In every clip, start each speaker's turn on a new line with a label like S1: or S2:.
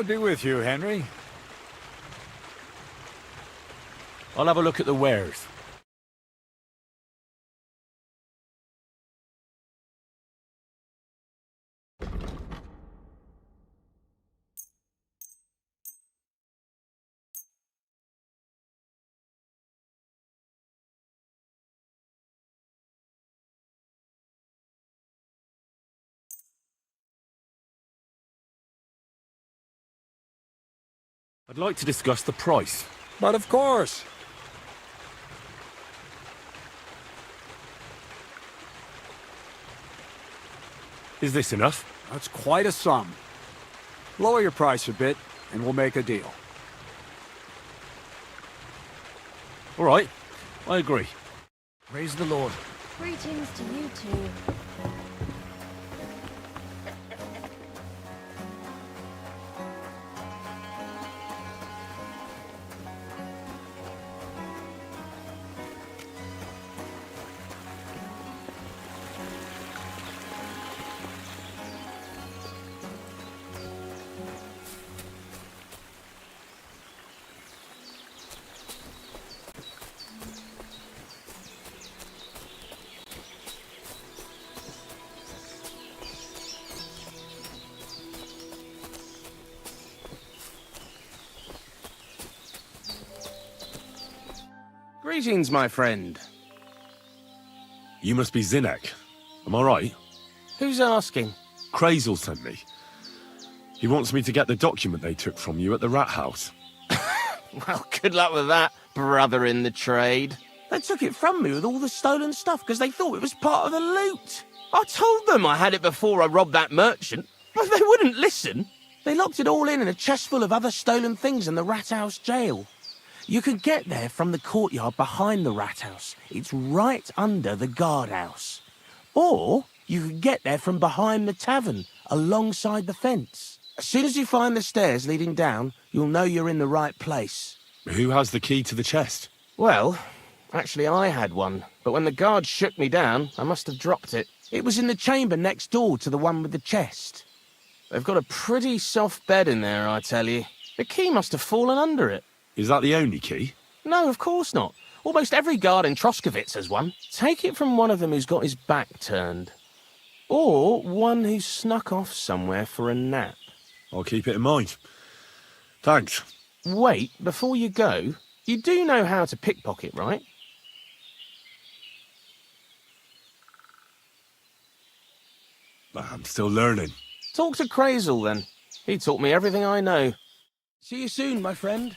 S1: God be with you, Henry.
S2: I'll have a look at the wares. I'd like to discuss the price.
S1: But of course.
S2: Is this enough?
S1: That's quite a sum. Lower your price a bit, and we'll make a deal.
S2: All right, I agree.
S3: Praise the Lord.
S4: Greetings to you too.
S3: Greetings, my friend.
S2: You must be Zinnek. Am I right?
S3: Who's asking?
S2: Crazel sent me. He wants me to get the document they took from you at the rat house.
S3: Well, good luck with that, brother in the trade. They took it from me with all the stolen stuff because they thought it was part of the loot. I told them I had it before I robbed that merchant, but they wouldn't listen. They locked it all in a chest full of other stolen things in the rat house jail. You can get there from the courtyard behind the rat house. It's right under the guardhouse. Or you can get there from behind the tavern, alongside the fence. As soon as you find the stairs leading down, you'll know you're in the right place.
S2: Who has the key to the chest?
S3: Well, actually I had one, but when the guards shook me down, I must have dropped it. It was in the chamber next door to the one with the chest. They've got a pretty soft bed in there, I tell you. The key must have fallen under it.
S2: Is that the only key?
S3: No, of course not. Almost every guard in Troskowitz has one. Take it from one of them who's got his back turned. Or one who snuck off somewhere for a nap.
S2: I'll keep it in mind. Thanks.
S3: Wait, before you go, you do know how to pickpocket, right?
S2: I'm still learning.
S3: Talk to Crazel, then. He taught me everything I know. See you soon, my friend.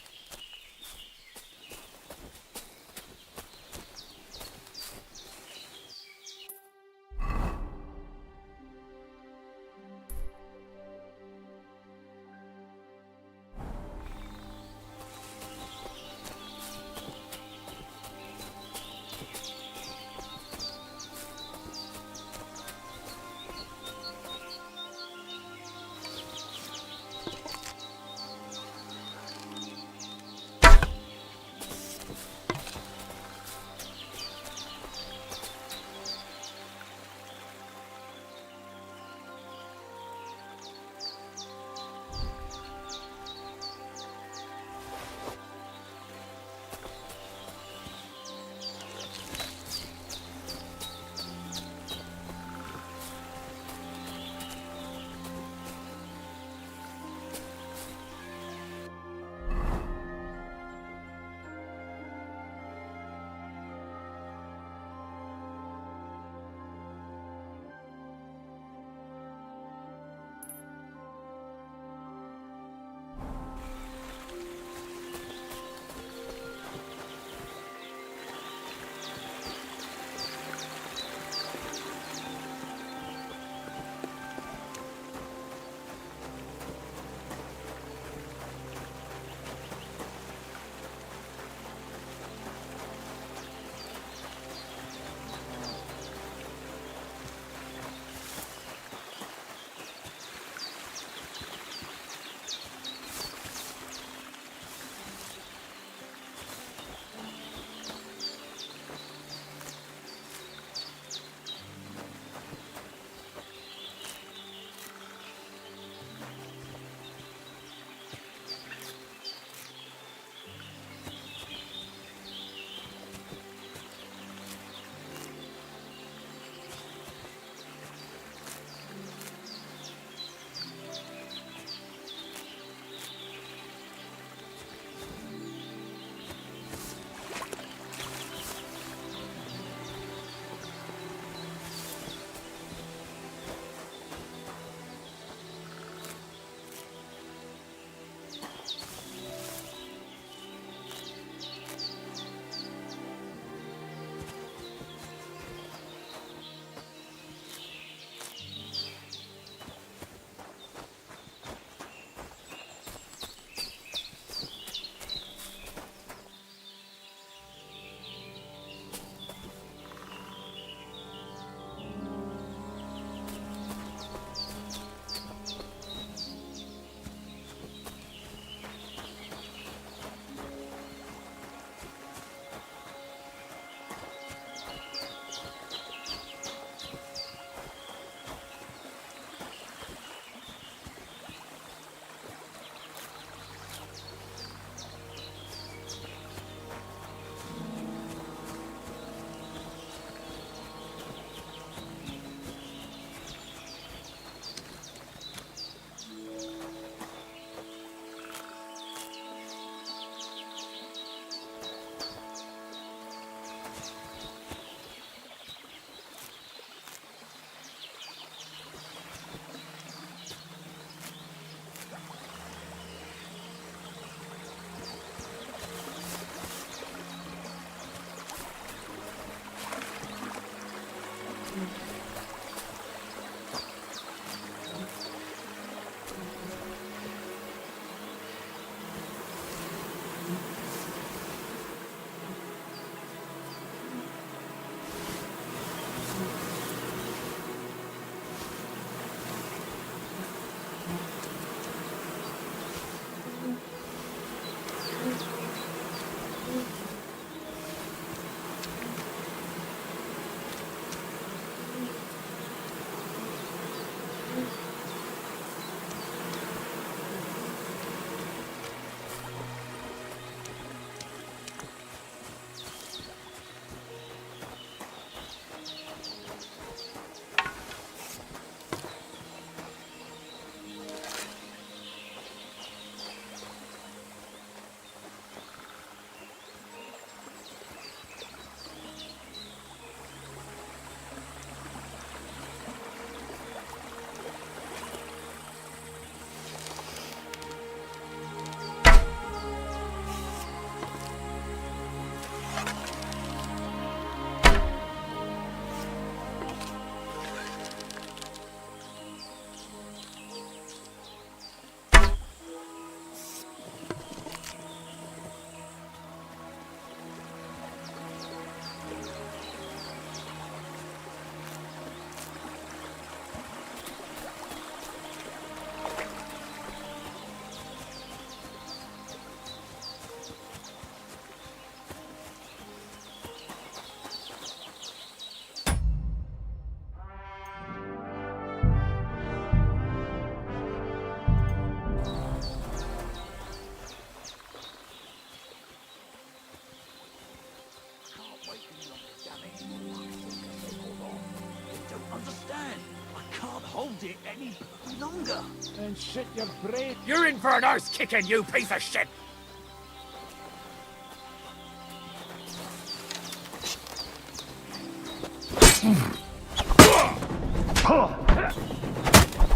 S3: Longer.
S5: And shit your brain.
S1: You're in for an arse kicking, you piece of shit!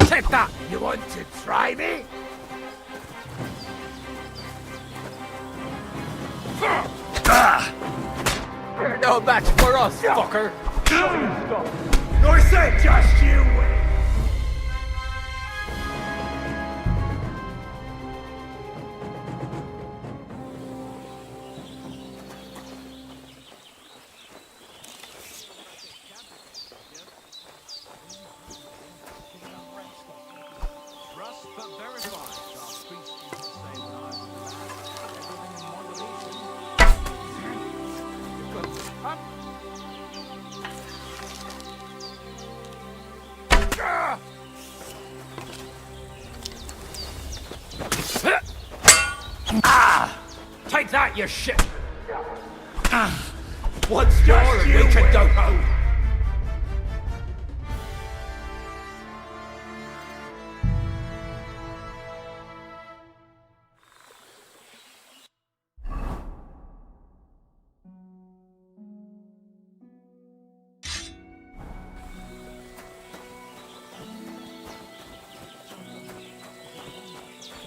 S1: Take that! You want to try me?
S3: No match for us, fucker.
S1: Nor say just you win! Take that, you shit! Once more and we can go home!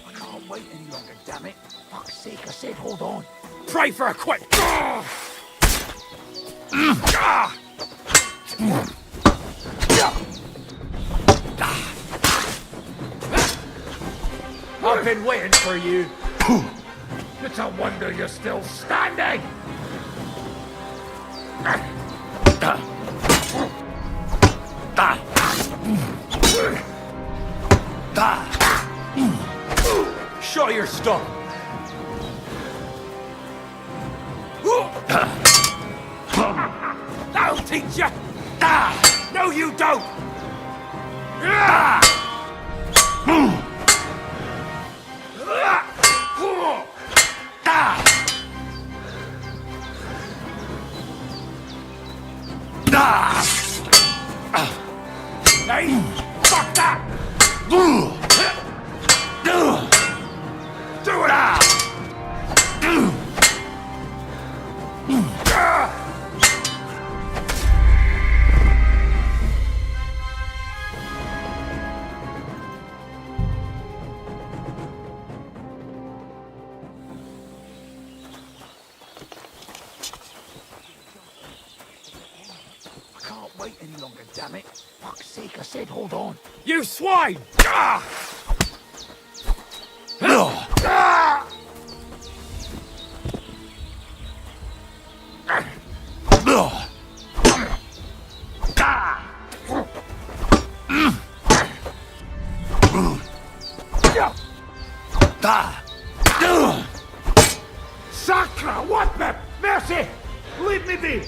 S5: I can't wait any longer, damn it. Fuck's sake, I said hold on.
S1: Pray for a quit! I've been waiting for you. It's a wonder you're still standing! Show your stuff! I'll teach you! No, you don't! Hey, fuck that! Do it!
S5: I can't wait any longer, damn it. Fuck's sake, I said hold on.
S1: You swine!
S5: Sacra, what the? Mercy! Leave me be!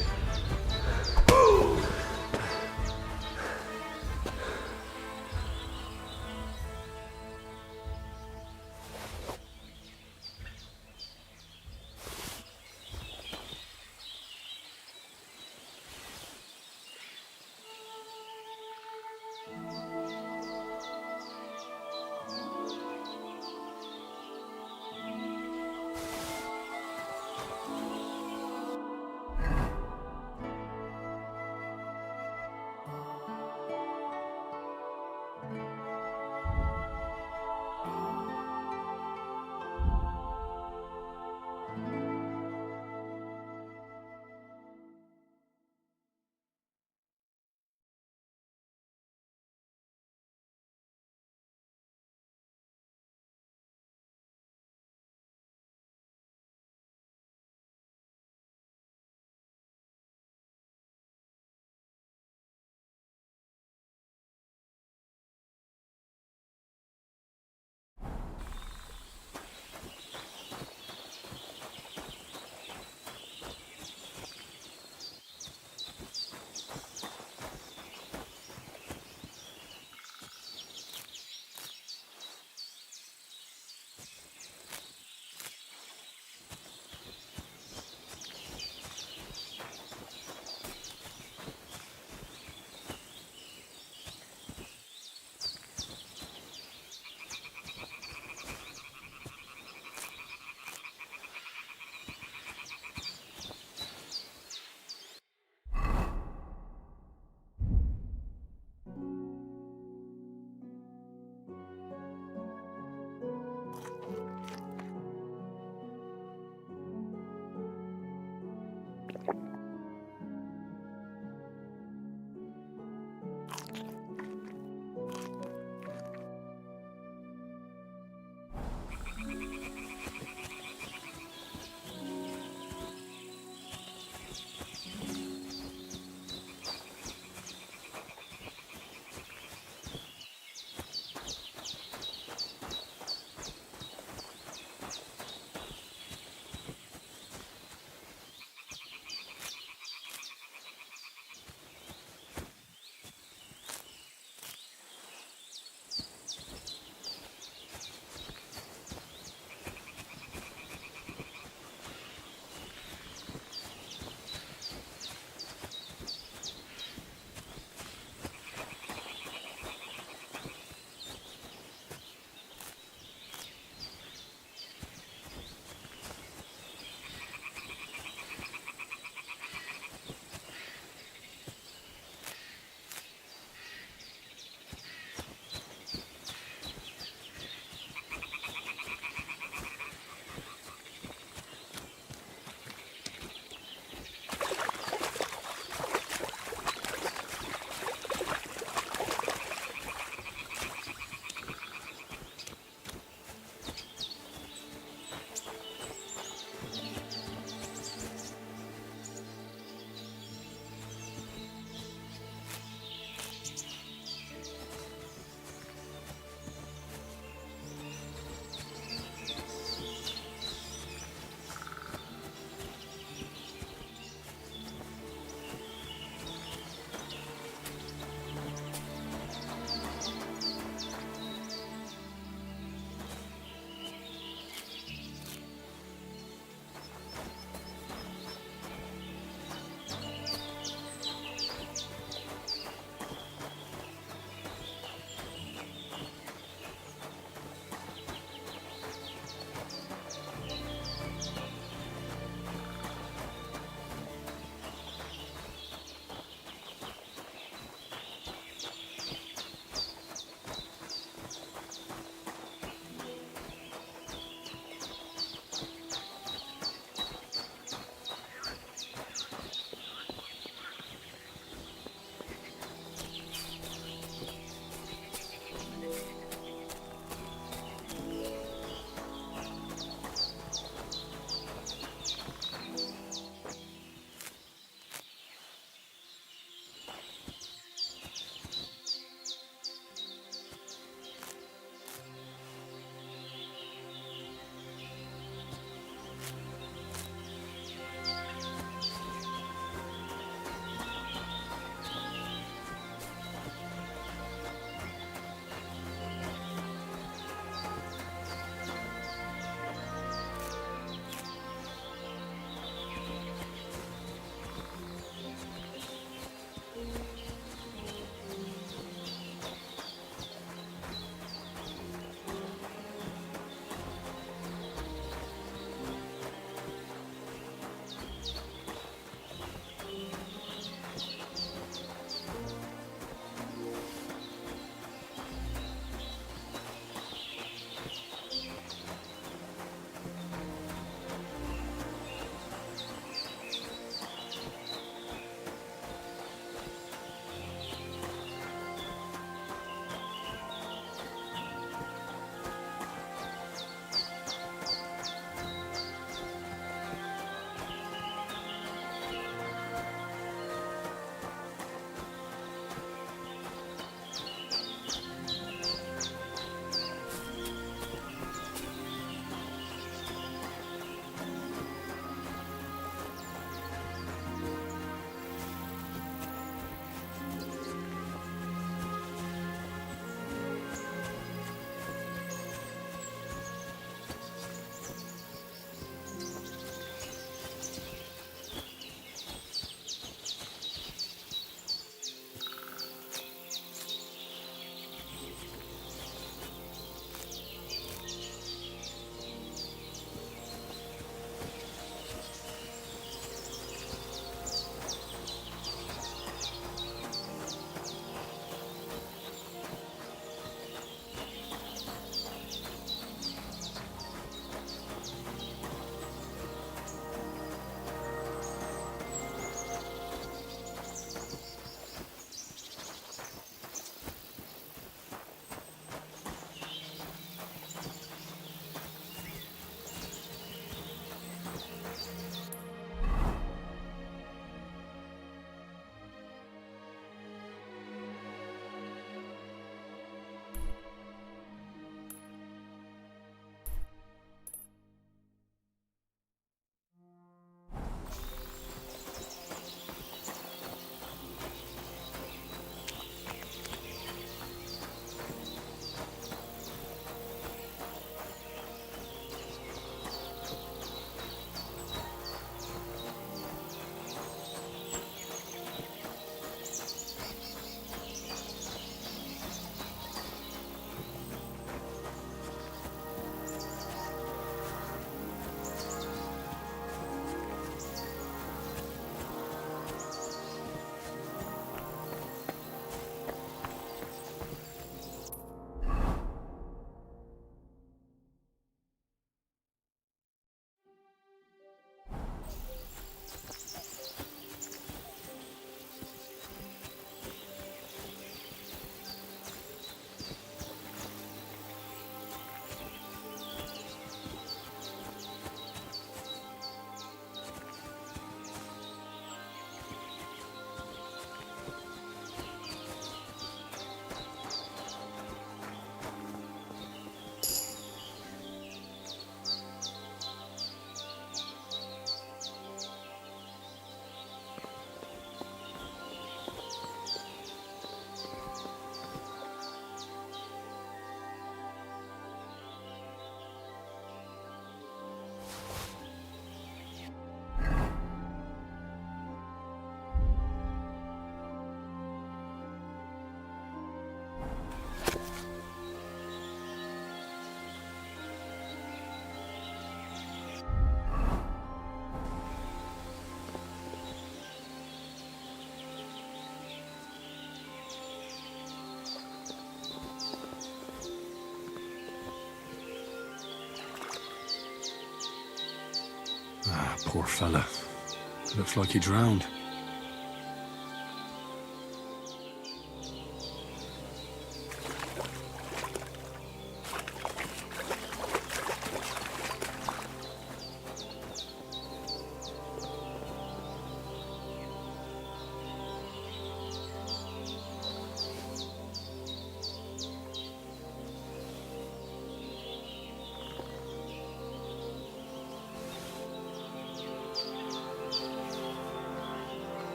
S2: Ah, poor fella. Looks like he drowned.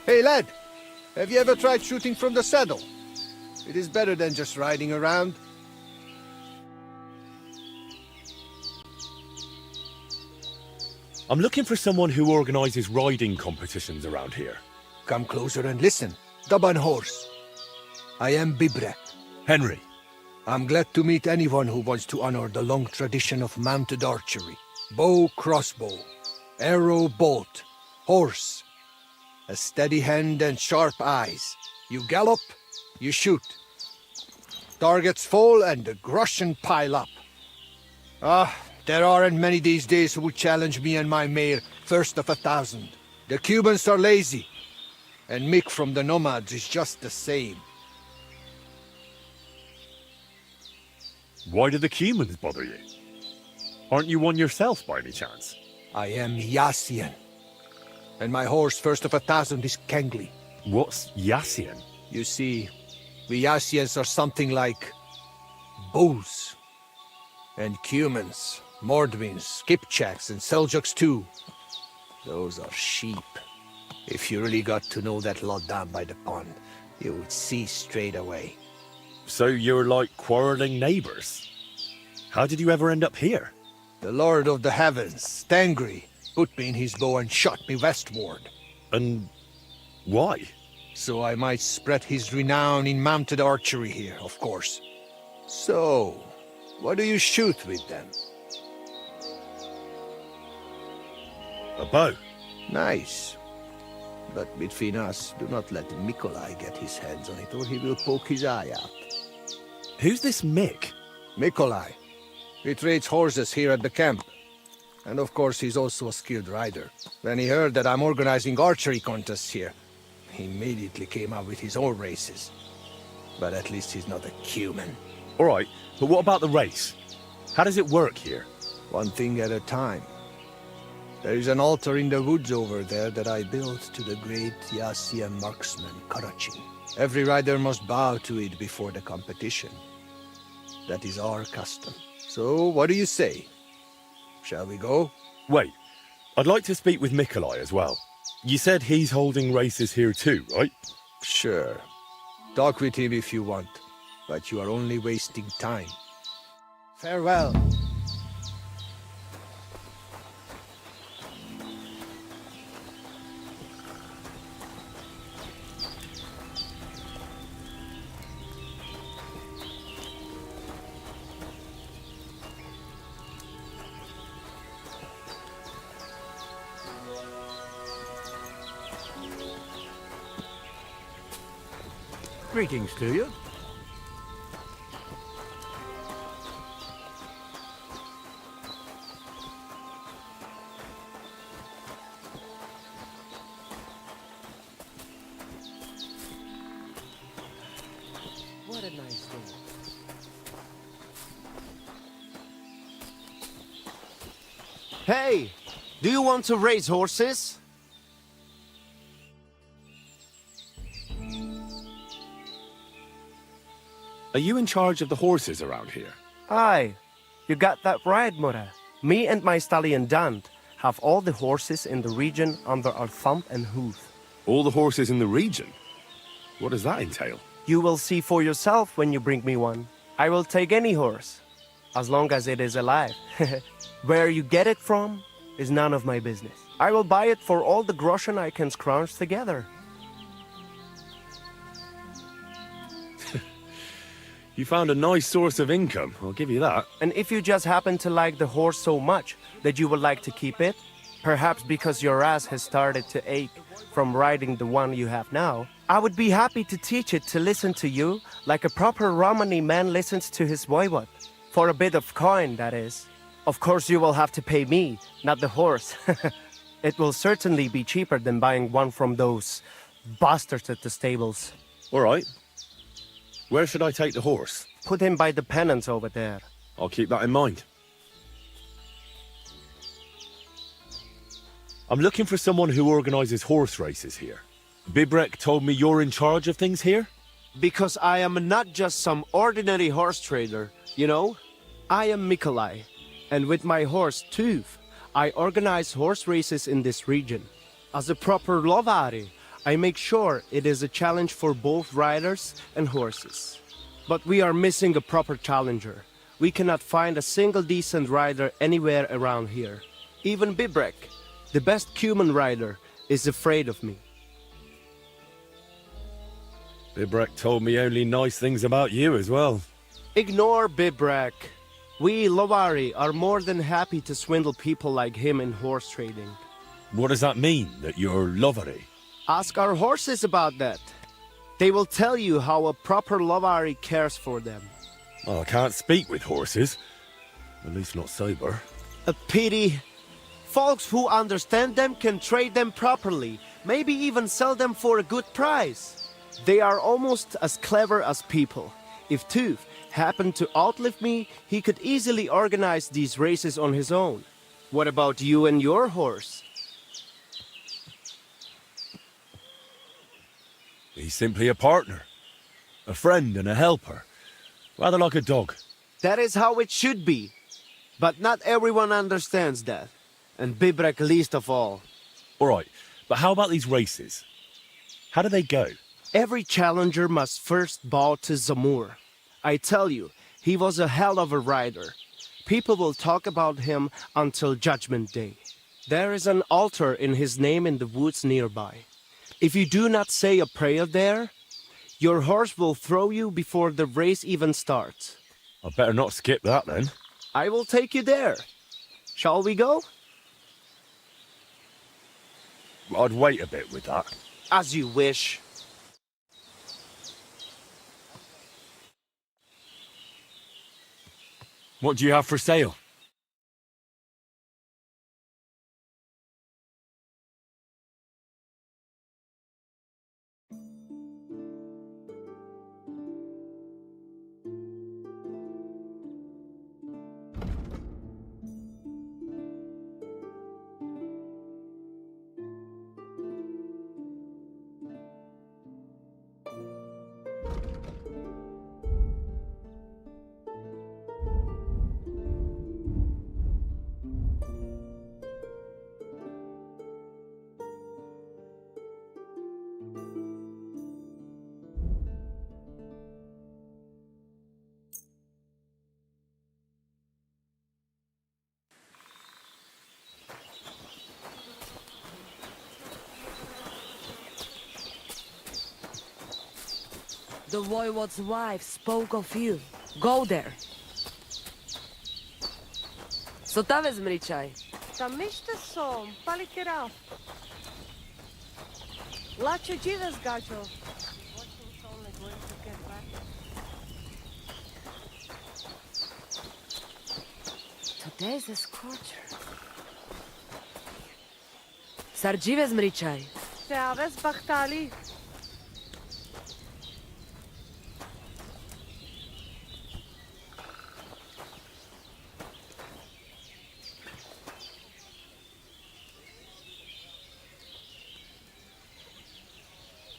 S5: Hey, lad. Have you ever tried shooting from the saddle? It is better than just riding around.
S2: I'm looking for someone who organises riding competitions around here.
S5: Come closer and listen. Daban horse. I am Bibrek.
S2: Henry.
S5: I'm glad to meet anyone who wants to honor the long tradition of mounted archery. Bow, crossbow, arrow, bolt, horse. A steady hand and sharp eyes. You gallop, you shoot. Targets fall and the groschen pile up. There aren't many these days who would challenge me and my mare first of 1,000. The Cubans are lazy, and Mick from the Nomads is just the same.
S2: Why do the Cumans bother you? Aren't you one yourself by any chance?
S5: I am Yassian, and my horse first of 1,000 is Kengli.
S2: What's Yassian?
S5: You see, we Yassians are something like bulls, and Cumans, Mordvins, Skipchaks, and Seljuks too. Those are sheep. If you really got to know that lot down by the pond, you would see straight away.
S2: So you're like quarrelling neighbours? How did you ever end up here?
S5: The Lord of the Heavens, Tangri, put me in his bow and shot me westward.
S2: And why?
S5: So I might spread his renown in mounted archery here, of course. So, what do you shoot with then?
S2: A bow.
S5: Nice. But between us, do not let Mikolai get his hands on it, or he will poke his eye out.
S2: Who's this Mick?
S5: Nikolai. He trades horses here at the camp. And of course, he's also a skilled rider. When he heard that I'm organizing archery contests here, he immediately came up with his own races. But at least he's not a human.
S2: All right, but what about the race? How does it work here?
S5: One thing at a time. There is an altar in the woods over there that I built to the great Yassian marksman Karachin. Every rider must bow to it before the competition. That is our custom. So, what do you say? Shall we go?
S2: Wait, I'd like to speak with Nikolai as well. You said he's holding races here too, right?
S5: Sure. Talk with him if you want, but you are only wasting time. Farewell.
S1: Greetings to you.
S3: What a nice day. Hey! Do you want to race horses?
S2: Are you in charge of the horses around here?
S6: Aye, you got that right, Mura. Me and my stallion Dant have all the horses in the region under our thumb and hoof.
S2: All the horses in the region? What does that entail?
S6: You will see for yourself when you bring me one. I will take any horse, as long as it is alive. Where you get it from is none of my business. I will buy it for all the groschen I can scrounge together.
S2: You found a nice source of income, I'll give you that.
S6: And if you just happen to like the horse so much that you would like to keep it, perhaps because your ass has started to ache from riding the one you have now, I would be happy to teach it to listen to you like a proper Romani man listens to his voivod. For a bit of coin, that is. Of course you will have to pay me, not the horse. It will certainly be cheaper than buying one from those bastards at the stables.
S2: All right. Where should I take the horse?
S6: Put him by the pennants over there.
S2: I'll keep that in mind. I'm looking for someone who organizes horse races here. Bibrek told me you're in charge of things here?
S3: Because I am not just some ordinary horse trader, you know?
S6: I am Mikolai, and with my horse Tuv, I organize horse races in this region. As a proper lovari, I make sure it is a challenge for both riders and horses. But we are missing a proper challenger. We cannot find a single decent rider anywhere around here. Even Bibrek, the best human rider, is afraid of me.
S2: Bibrek told me only nice things about you as well.
S6: Ignore Bibrek. We lovari are more than happy to swindle people like him in horse trading.
S2: What does that mean, that you're lovery?
S6: Ask our horses about that. They will tell you how a proper lovari cares for them.
S2: Well, I can't speak with horses. At least not sober.
S6: A pity. Folks who understand them can trade them properly, maybe even sell them for a good price. They are almost as clever as people. If Tuv happened to outlive me, he could easily organize these races on his own. What about you and your horse?
S2: He's simply a partner. A friend and a helper. Rather like a dog.
S6: That is how it should be. But not everyone understands that. And Bibrek least of all.
S2: All right, but how about these races? How do they go?
S6: Every challenger must first bow to Zamur. I tell you, he was a hell of a rider. People will talk about him until Judgment Day. There is an altar in his name in the woods nearby. If you do not say a prayer there, your horse will throw you before the race even starts.
S2: I better not skip that then.
S6: I will take you there. Shall we go?
S2: I'd wait a bit with that.
S6: As you wish.
S2: What do you have for sale?
S7: The Voivode's wife spoke of you. Go there. Co ta vezmričaj?
S8: Tam niște som, palikera. Lače žive zgađo.
S7: Today's a scorcher. Sarđi vezmričaj.
S8: Te aves bahtali.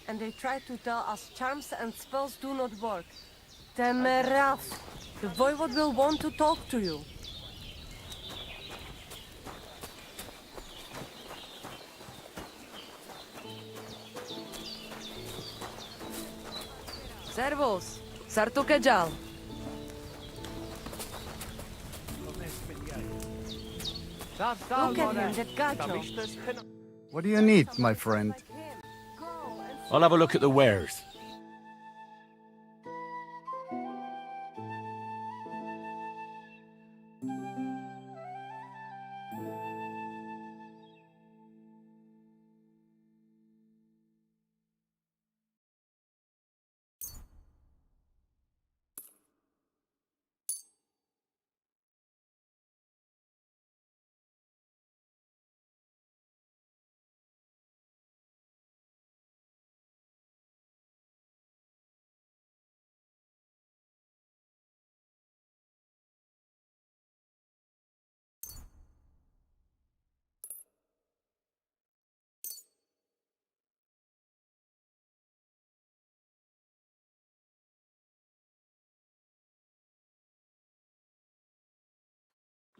S8: And they try to tell us charms and spells do not work. Temerav. The voivode will want to talk to you.
S7: Servus. Sartu keđal.
S8: Look at him, that gacho.
S1: What do you need, my friend?
S2: I'll have a look at the wares.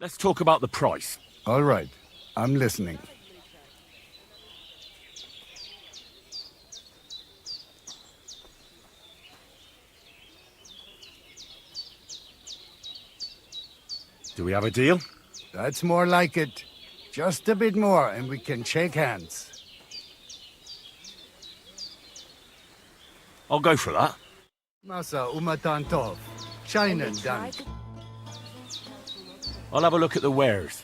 S2: Let's talk about the price.
S1: All right, I'm listening.
S2: Do we have a deal?
S1: That's more like it. Just a bit more and we can shake hands.
S2: I'll go for that.
S1: Masa umatantov. China done.
S2: I'll have a look at the wares.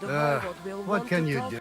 S7: The voivod will
S5: what
S7: want
S5: can
S7: to
S5: you
S7: talk
S5: do?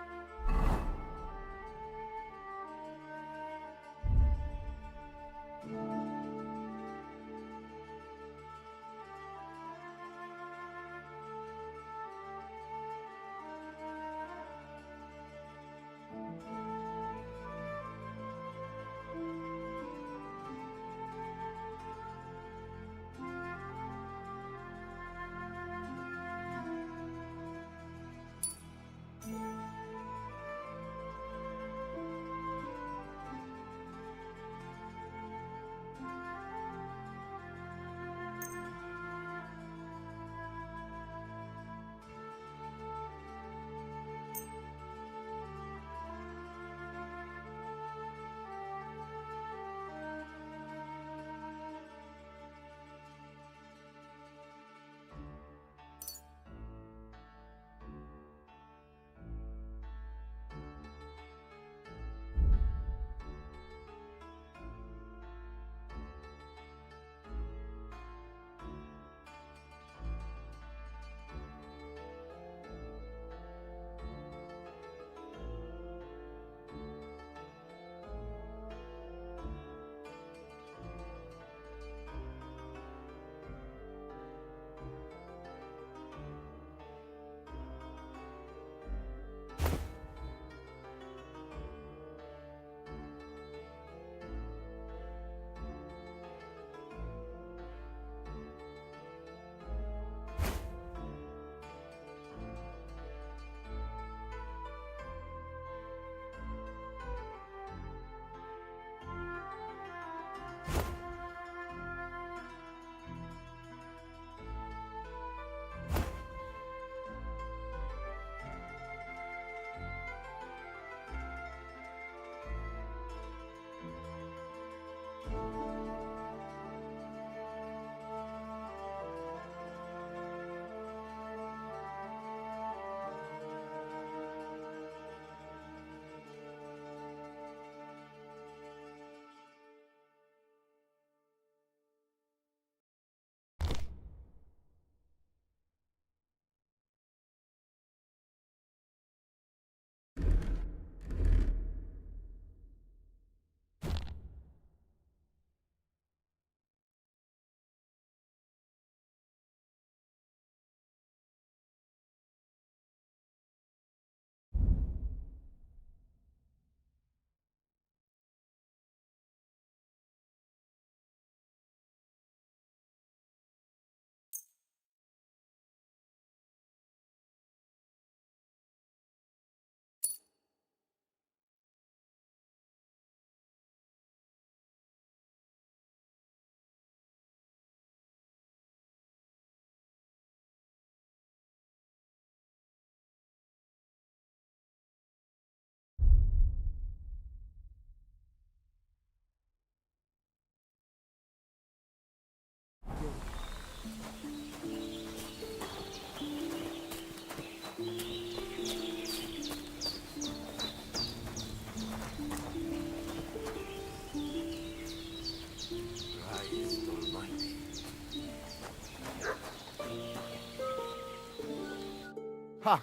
S9: Ha!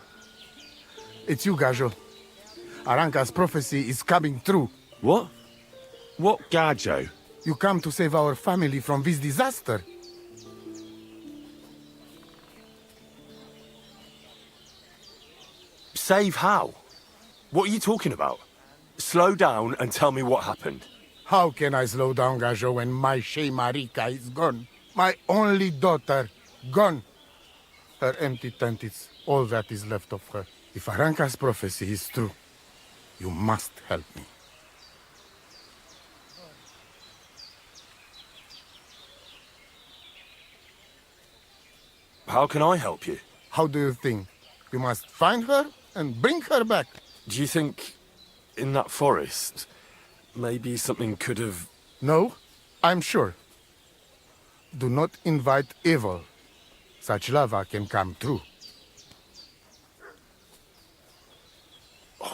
S9: It's you, Gajo. Aranka's prophecy is coming true.
S2: What? What Gajo?
S9: You come to save our family from this disaster.
S2: Save how? What are you talking about? Slow down and tell me what happened.
S9: How can I slow down, Gajo, when my Shea Marika is gone? My only daughter, gone. Her empty tent is all that is left of her. If Aranka's prophecy is true, you must help me.
S2: How can I help you?
S9: How do you think? You must find her and bring her back.
S2: Do you think in that forest, maybe something could have...
S9: No, I'm sure. Do not invite evil. Such lava can come true.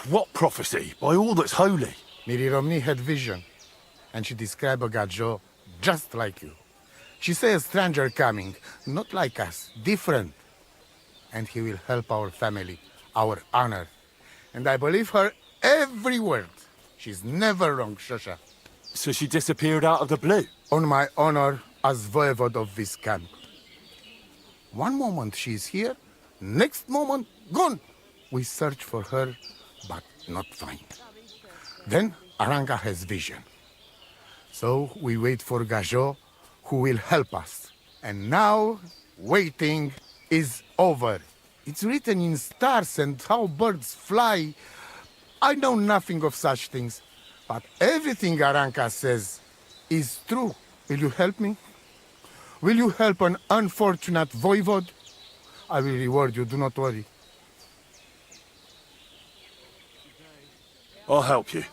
S2: What prophecy? By all that's holy.
S9: Miri Romney had vision, and she described a Gajo just like you. She said a stranger coming, not like us, different. And he will help our family. our honor. And I believe her every word. She's never wrong, Shosha.
S2: So she disappeared out of the blue?
S9: On my honor as voivode of this camp. One moment she's here, next moment gone. We search for her, but not find. Then Aranka has vision. So we wait for Gajo, who will help us. And now, waiting is over. It's written in stars and how birds fly. I know nothing of such things, but everything Aranka says is true. Will you help me? Will you help an unfortunate voivode? I will reward you, do not worry.
S2: I'll help you.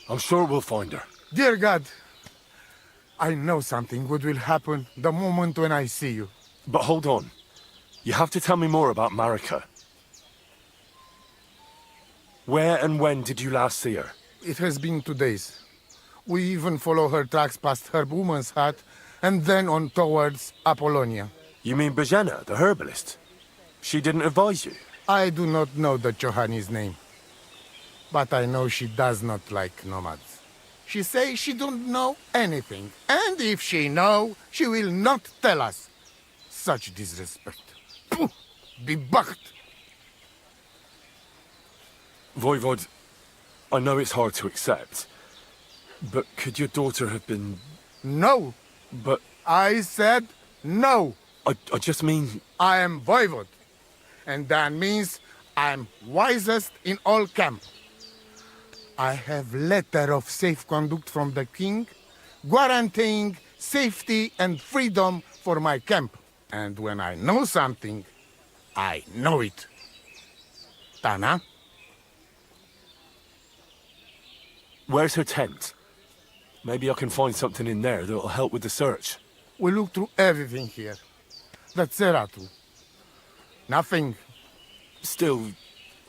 S2: I'm sure we'll find her.
S9: Dear God, I know something good will happen the moment when I see you.
S2: But hold on. You have to tell me more about Marika. Where and when did you last see her?
S9: It has been 2 days. We even follow her tracks past her woman's hut and then on towards Apollonia.
S2: You mean Bojana, the herbalist? She didn't advise you?
S9: I do not know the Johani's name, but I know she does not like nomads. She says she don't know anything, and if she know, she will not tell us. Such disrespect. Pooh! Be bucked!
S2: Voivod, I know it's hard to accept, but could your daughter have been...
S9: No!
S2: But...
S9: I said no!
S2: I just mean...
S9: I am voivode, and that means I'm wisest in all camp. I have letter of safe conduct from the king, guaranteeing safety and freedom for my camp. And when I know something, I know it. Tana?
S2: Where's her tent? Maybe I can find something in there that'll help with the search.
S9: We look through everything here. The Tseratu. Nothing.
S2: Still,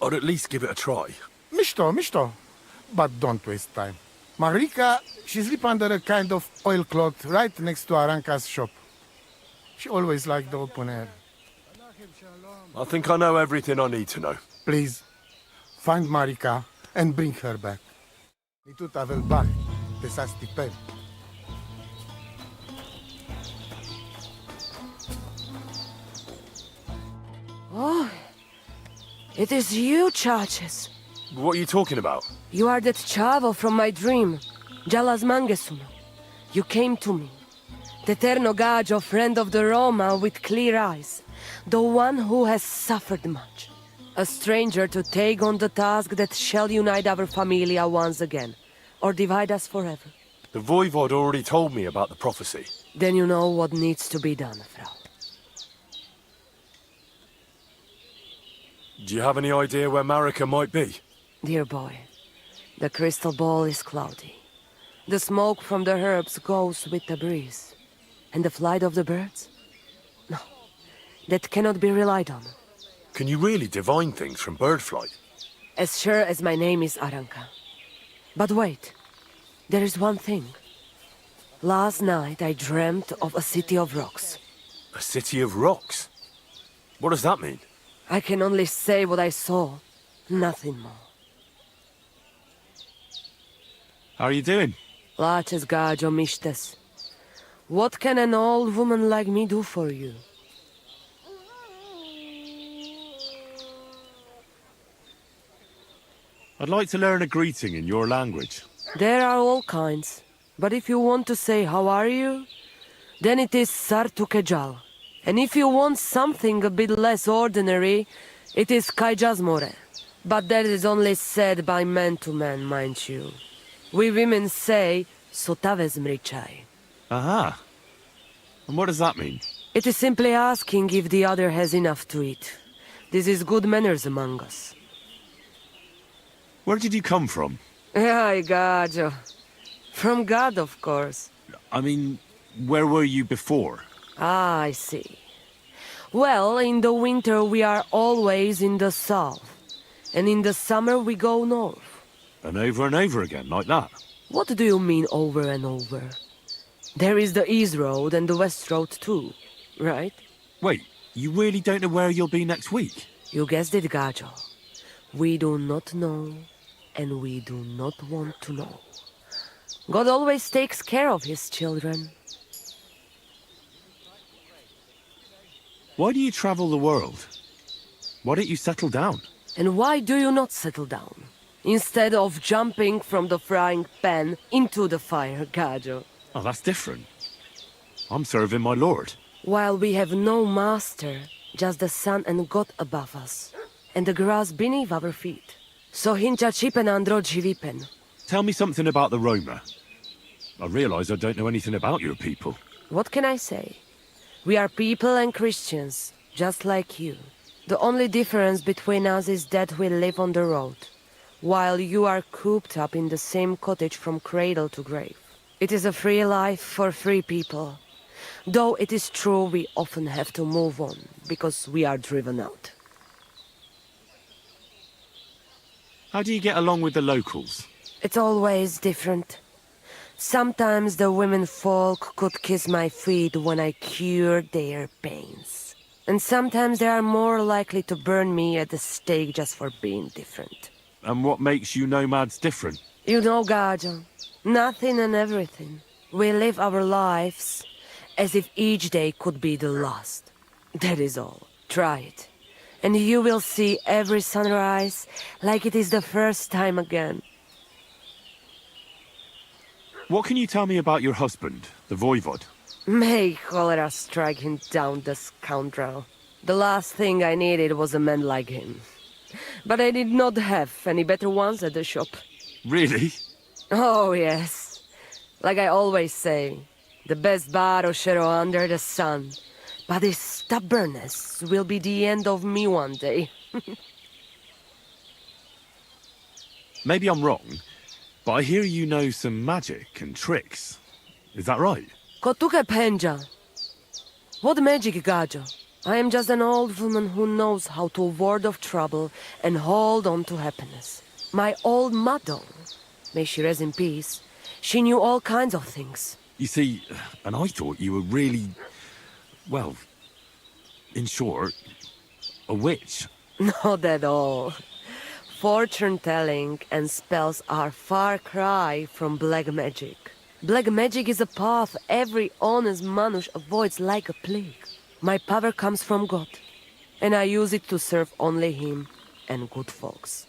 S2: I'd at least give it a try.
S9: Mishto. But don't waste time. Marika, she sleep under a kind of oilcloth right next to Aranka's shop. She always liked the open air.
S2: I think I know everything I need to know.
S9: Please, find Marika and bring her back. Nitut avel bani, te sa stipend.
S7: Oh, it is you, Charges.
S2: What are you talking about?
S7: You are that chavo from my dream, Jalas Mangesuno. You came to me, the Ternogajo friend of the Roma with clear eyes, the one who has suffered much. A stranger to take on the task that shall unite our familia once again, or divide us forever.
S2: The Voivod already told me about the prophecy.
S7: Then you know what needs to be done, Frau.
S2: Do you have any idea where Marika might be?
S7: Dear boy, the crystal ball is cloudy. The smoke from the herbs goes with the breeze. And the flight of the birds? No, that cannot be relied on.
S2: Can you really divine things from bird flight?
S7: As sure as my name is Aranka. But wait, there is one thing. Last night I dreamt of a city of rocks.
S2: A city of rocks? What does that mean?
S7: I can only say what I saw, nothing more.
S2: How are you doing?
S7: Laches gajo mishtes. What can an old woman like me do for you?
S2: I'd like to learn a greeting in your language.
S7: There are all kinds. But if you want to say how are you, then it is Sartukejal. And if you want something a bit less ordinary, it is Kaijazmore. But that is only said by man to man, mind you. We women say, Sotavez mrichai.
S2: Aha. And what does that mean?
S7: It is simply asking if the other has enough to eat. This is good manners among us.
S2: Where did you come from?
S7: Ay, gajo. From God, of course.
S2: I mean, where were you before?
S7: Ah, I see. Well, in the winter we are always in the south. And in the summer we go north.
S2: And over again, like that?
S7: What do you mean over and over? There is the East Road and the West Road too, right?
S2: Wait, you really don't know where you'll be next week?
S7: You guessed it, Gajo. We do not know, and we do not want to know. God always takes care of his children.
S10: Why do you travel the world? Why don't you settle down?
S7: And why do you not settle down? Instead of jumping from the frying pan into the fire, Gajo.
S10: Oh, that's different. I'm serving my lord.
S7: While we have no master, just the sun and God above us, and the grass beneath our feet. So hincha chipen andro jivipen.
S10: Tell me something about the Roma. I realize I don't know anything about your people.
S7: What can I say? We are people and Christians, just like you. The only difference between us is that we live on the road, while you are cooped up in the same cottage from cradle to grave. It is a free life for free people. Though it is true we often have to move on, because we are driven out.
S10: How do you get along with the locals?
S7: It's always different. Sometimes the women folk could kiss my feet when I cured their pains. And sometimes they are more likely to burn me at the stake just for being different.
S10: And what makes you nomads different?
S7: You know, Gajo, nothing and everything. We live our lives as if each day could be the last. That is all. Try it. And you will see every sunrise like it is the first time again.
S10: What can you tell me about your husband, the voivod?
S7: May cholera strike him down, the scoundrel. The last thing I needed was a man like him. But I did not have any better ones at the shop.
S10: Really?
S7: Oh, yes. Like I always say, the best baroshero under the sun. But his stubbornness will be the end of me one day.
S10: Maybe I'm wrong, but I hear you know some magic and tricks. Is that right?
S7: Kotuke Penja. What magic, Gajo? I am just an old woman who knows how to ward off trouble and hold on to happiness. My old mother, may she rest in peace, she knew all kinds of things.
S10: You see, and I thought you were really, well, in short, a witch.
S7: Not at all. Fortune-telling and spells are far cry from black magic. Black magic is a path every honest manush avoids like a plague. My power comes from God, and I use it to serve only him and good folks.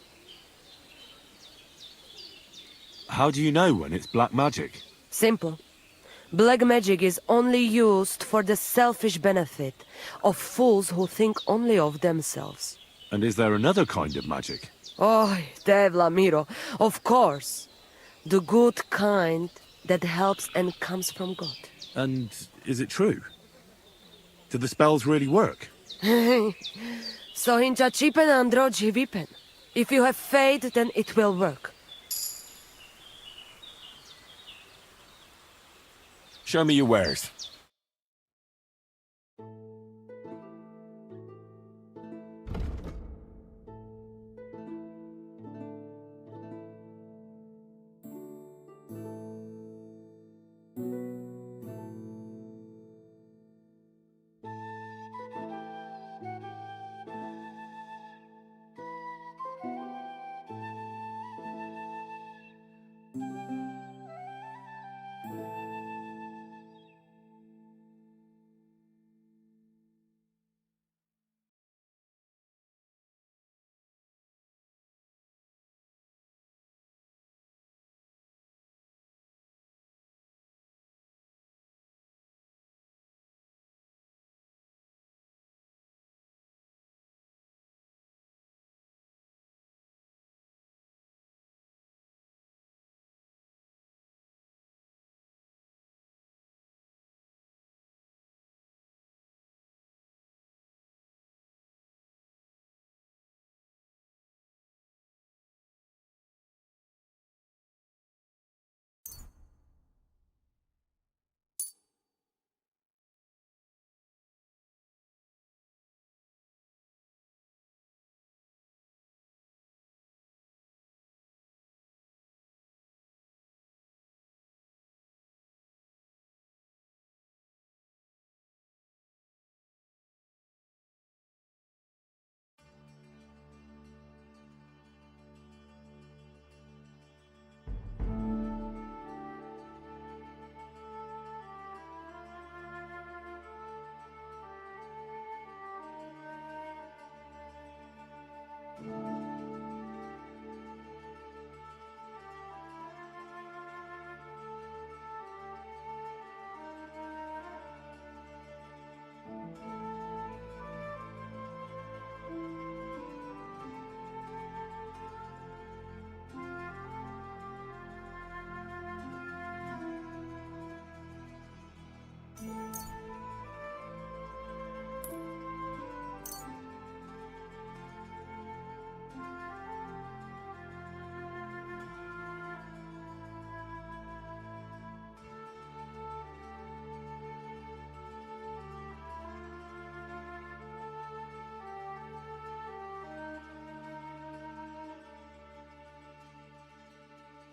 S10: How do you know when it's black magic?
S7: Simple. Black magic is only used for the selfish benefit of fools who think only of themselves.
S10: And is there another kind of magic?
S7: Oh, Devla Miro, of course. The good kind that helps and comes from God.
S10: And is it true? Do the spells really work?
S7: So hincha chipen andro jivipen. If you have faith, then it will work.
S2: Show me your wares.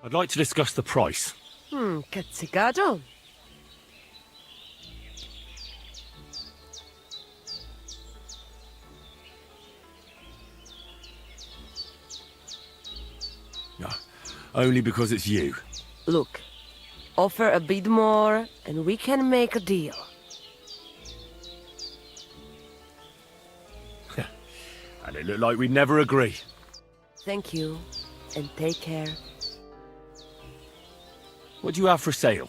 S2: I'd like to discuss the price.
S7: Cazzicaggio.
S2: No, only because it's you.
S7: Look, offer a bit more and we can make a deal.
S2: And it looked like we'd never agree.
S7: Thank you, and take care.
S2: What do you have for sale?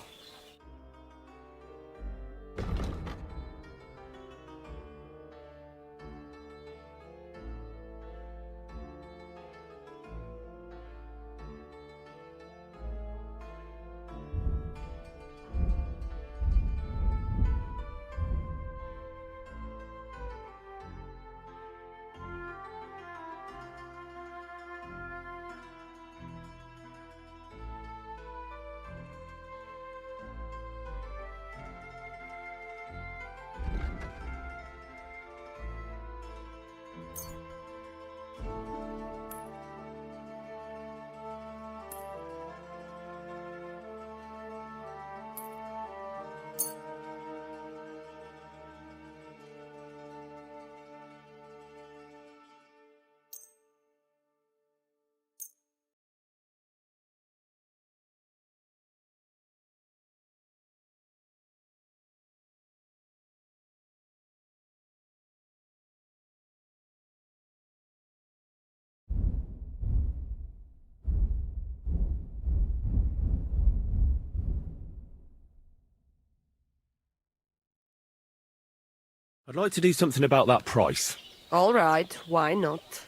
S2: I'd like to do something about that price.
S7: All right, why not?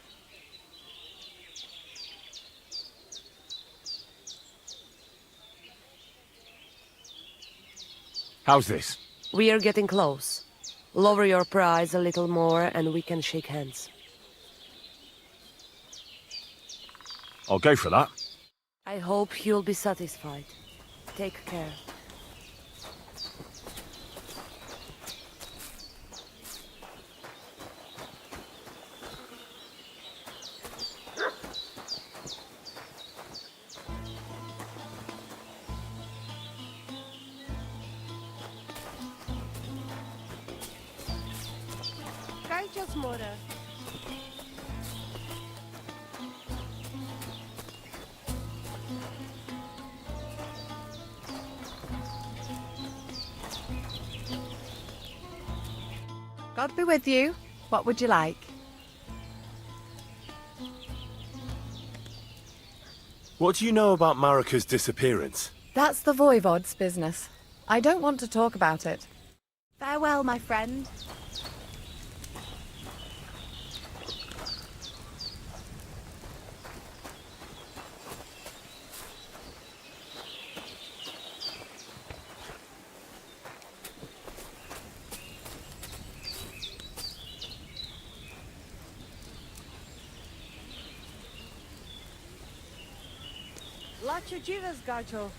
S2: How's this?
S7: We are getting close. Lower your price a little more and we can shake hands.
S2: I'll go for that.
S7: I hope you'll be satisfied. Take care.
S8: More.
S11: God be with you. What would you like?
S2: What do you know about Marika's disappearance?
S11: That's the Voivod's business. I don't want to talk about it.
S4: Farewell, my friend.
S8: Lacie dziwę, Gacio.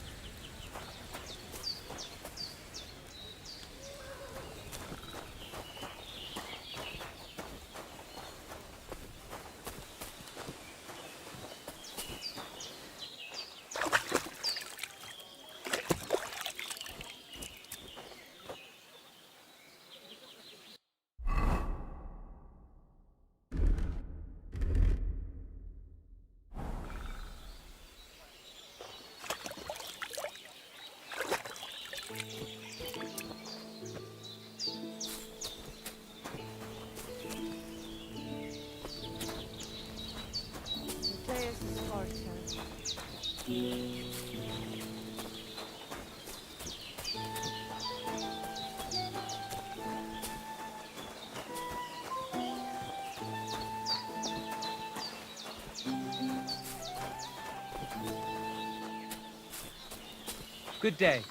S12: Good day.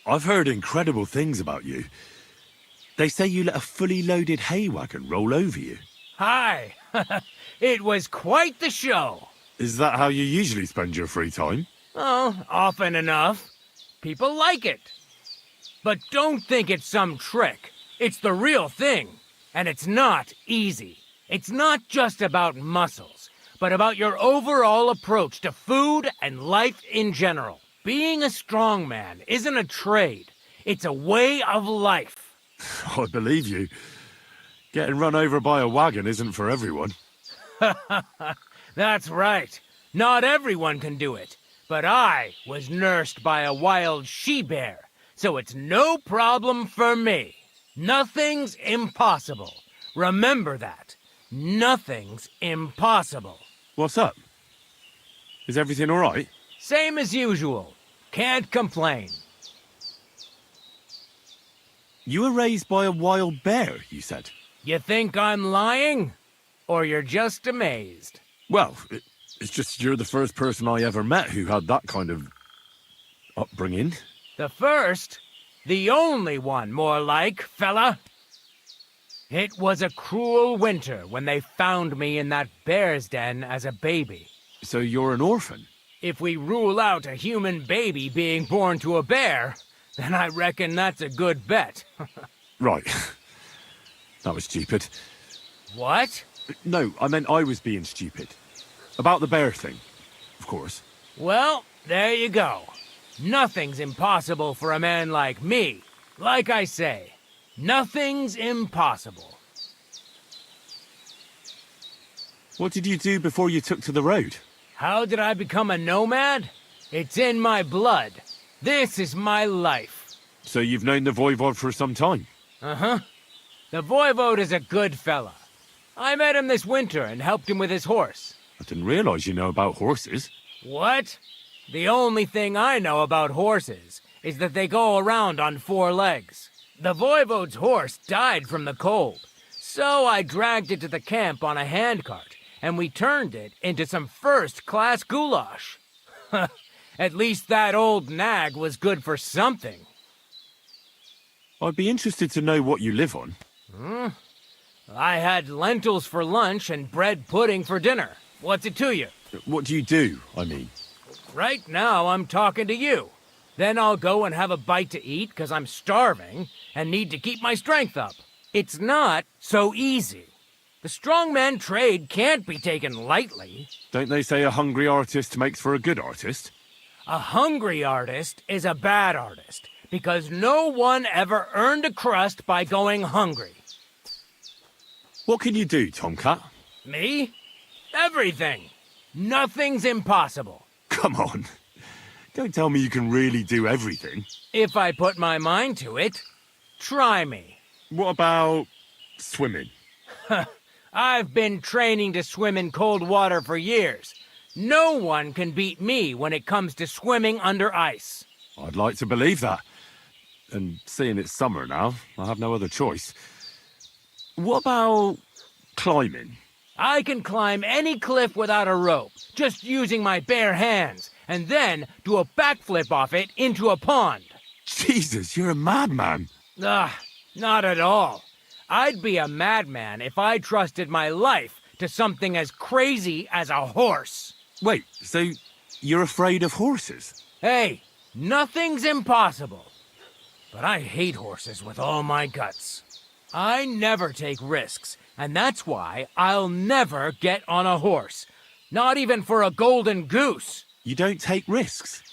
S10: I've heard incredible things about you. They say you let a fully loaded hay wagon roll over you.
S12: Hi! It was quite the show.
S10: Is that how you usually spend your free time?
S12: Oh, often enough. People like it. But don't think it's some trick. It's the real thing. And it's not easy. It's not just about muscles, but about your overall approach to food and life in general. Being a strongman isn't a trade. It's a way of life.
S10: I believe you. Getting run over by a wagon isn't for everyone.
S12: That's right. Not everyone can do it. But I was nursed by a wild she-bear, so it's no problem for me. Nothing's impossible. Remember that. Nothing's impossible.
S10: What's up? Is everything all right?
S12: Same as usual. Can't complain.
S10: You were raised by a wild bear, you said?
S12: You think I'm lying? Or you're just amazed?
S10: Well, it's just you're the first person I ever met who had that kind of upbringing.
S12: The first? The only one, more like, fella. It was a cruel winter when they found me in that bear's den as a baby.
S10: So you're an orphan?
S12: If we rule out a human baby being born to a bear, then I reckon that's a good bet.
S10: Right. That was stupid.
S12: What?
S10: No, I meant I was being stupid. About the bear thing, of course.
S12: Well, there you go. Nothing's impossible for a man like me. Like I say, nothing's impossible.
S10: What did you do before you took to the road?
S12: How did I become a nomad? It's in my blood. This is my life.
S10: So you've known the Voivod for some time?
S12: Uh-huh. The Voivode is a good fella. I met him this winter and helped him with his horse.
S10: I didn't realize you know about horses.
S12: What? The only thing I know about horses is that they go around on 4 legs. The Voivode's horse died from the cold, so I dragged it to the camp on a handcart, and we turned it into some first-class goulash. At least that old nag was good for something.
S10: I'd be interested to know what you live on.
S12: I had lentils for lunch and bread pudding for dinner. What's it to you?
S10: What do you do, I mean?
S12: Right now, I'm talking to you. Then I'll go and have a bite to eat because I'm starving and need to keep my strength up. It's not so easy. The strongman trade can't be taken lightly.
S10: Don't they say a hungry artist makes for a good artist?
S12: A hungry artist is a bad artist because no one ever earned a crust by going hungry.
S10: What can you do, Tomcat?
S12: Me? Everything. Nothing's impossible.
S10: Come on. Don't tell me you can really do everything.
S12: If I put my mind to it, try me.
S10: What about swimming?
S12: I've been training to swim in cold water for years. No one can beat me when it comes to swimming under ice.
S10: I'd like to believe that. And seeing it's summer now, I have no other choice. What about climbing?
S12: I can climb any cliff without a rope, just using my bare hands, and then do a backflip off it into a pond.
S10: Jesus, you're a madman.
S12: Not at all. I'd be a madman if I trusted my life to something as crazy as a horse.
S10: Wait, so you're afraid of horses?
S12: Hey, nothing's impossible. But I hate horses with all my guts. I never take risks, and that's why I'll never get on a horse. Not even for a golden goose.
S10: You don't take risks?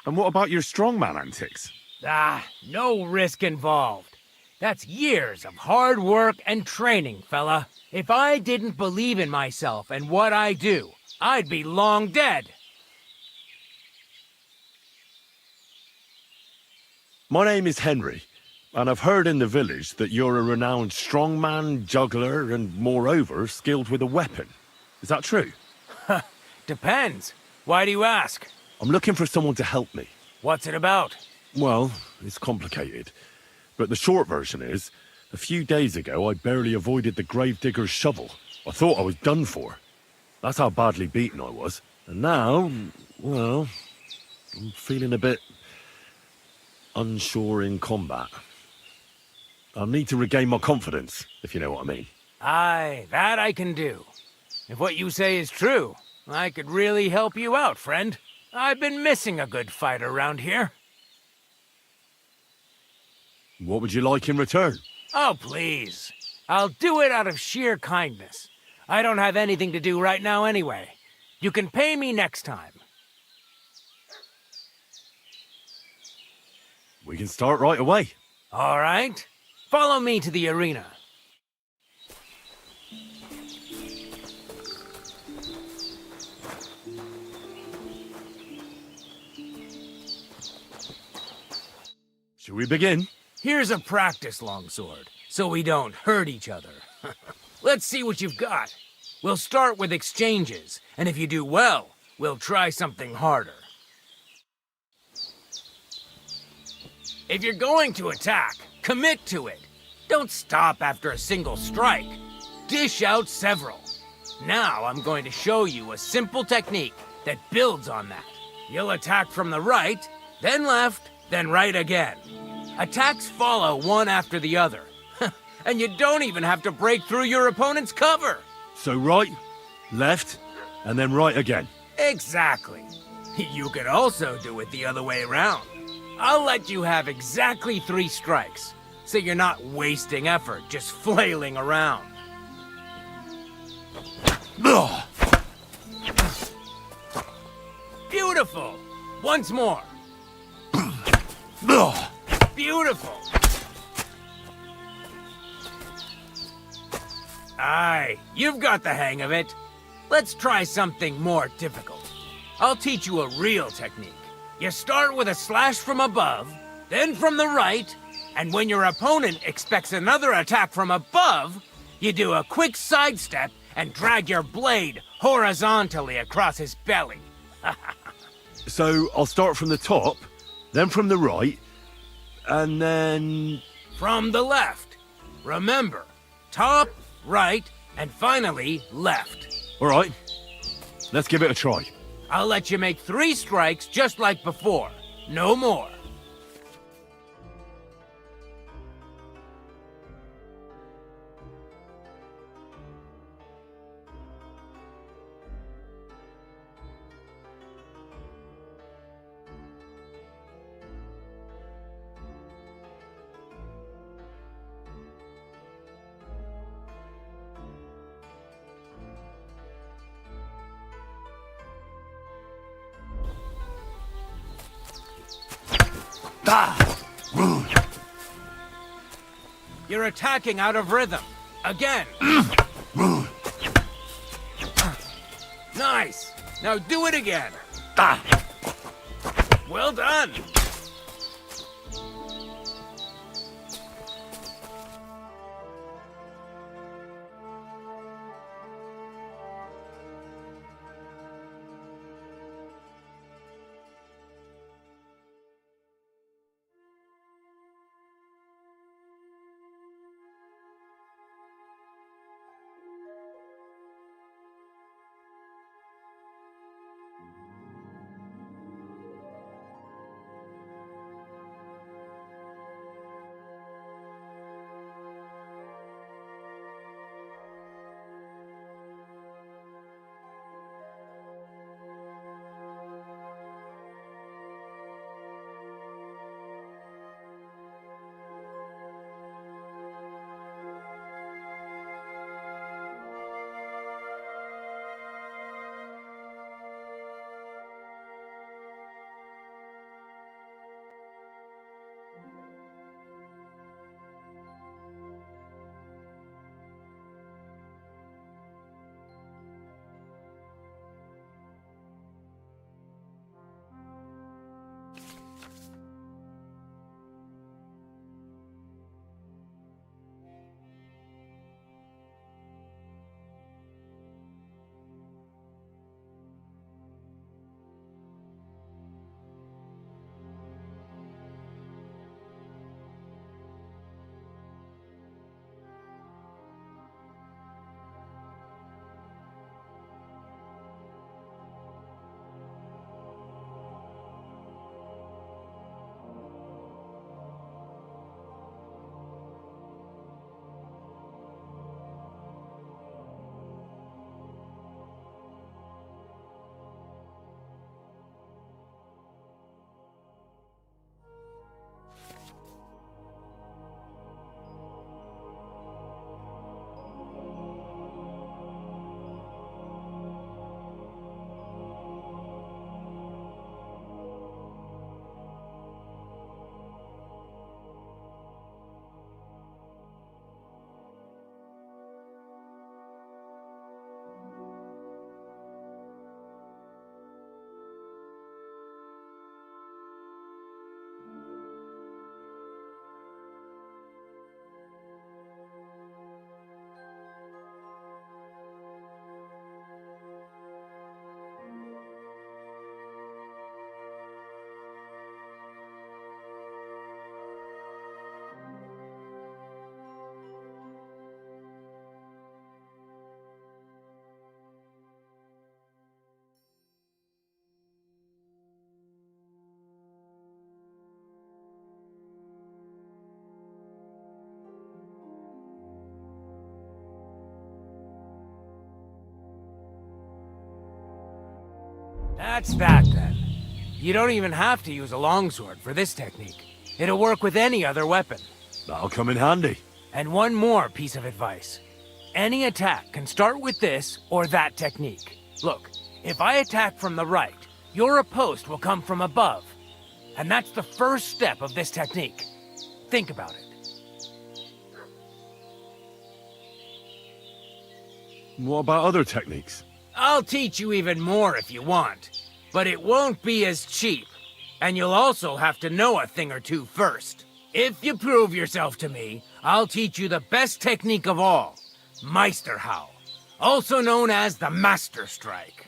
S10: And what about your strongman antics?
S12: No risk involved. That's years of hard work and training, fella. If I didn't believe in myself and what I do, I'd be long dead.
S10: My name is Henry, and I've heard in the village that you're a renowned strongman, juggler, and moreover, skilled with a weapon. Is that true?
S12: Depends. Why do you ask?
S10: I'm looking for someone to help me.
S12: What's it about?
S10: Well, it's complicated. But the short version is, a few days ago I barely avoided the gravedigger's shovel. I thought I was done for. That's how badly beaten I was. And now, well, I'm feeling a bit unsure in combat. I'll need to regain my confidence, if you know what I mean.
S12: Aye, that I can do. If what you say is true, I could really help you out, friend. I've been missing a good fight around here.
S10: What would you like in return?
S12: Oh, please. I'll do it out of sheer kindness. I don't have anything to do right now anyway. You can pay me next time.
S10: We can start right away.
S12: All right. Follow me to the arena.
S10: Should we begin?
S12: Here's a practice longsword, so we don't hurt each other. Let's see what you've got. We'll start with exchanges, and if you do well, we'll try something harder. If you're going to attack, commit to it. Don't stop after a single strike. Dish out several. Now I'm going to show you a simple technique that builds on that. You'll attack from the right, then left, then right again. Attacks follow one after the other. And you don't even have to break through your opponent's cover.
S10: So right, left, and then right again.
S12: Exactly. You could also do it the other way around. I'll let you have exactly 3 strikes, so you're not wasting effort just flailing around. Beautiful! Once more. Beautiful! Aye, you've got the hang of it. Let's try something more difficult. I'll teach you a real technique. You start with a slash from above, then from the right, and when your opponent expects another attack from above, you do a quick sidestep and drag your blade horizontally across his belly.
S10: So I'll start from the top, then from the right, and then...
S12: From the left. Remember, top, right, and finally left.
S10: All right, let's give it a try.
S12: I'll let you make 3 strikes just like before. No more. You're attacking out of rhythm. Again. Nice. Now do it again. Well done. That's that, then. You don't even have to use a longsword for this technique. It'll work with any other weapon.
S10: That'll come in handy.
S12: And one more piece of advice. Any attack can start with this or that technique. Look, if I attack from the right, your riposte will come from above. And that's the first step of this technique. Think about it.
S10: What about other techniques?
S12: I'll teach you even more if you want. But it won't be as cheap. And you'll also have to know a thing or two first. If you prove yourself to me, I'll teach you the best technique of all. Meisterhau. Also known as the Master Strike.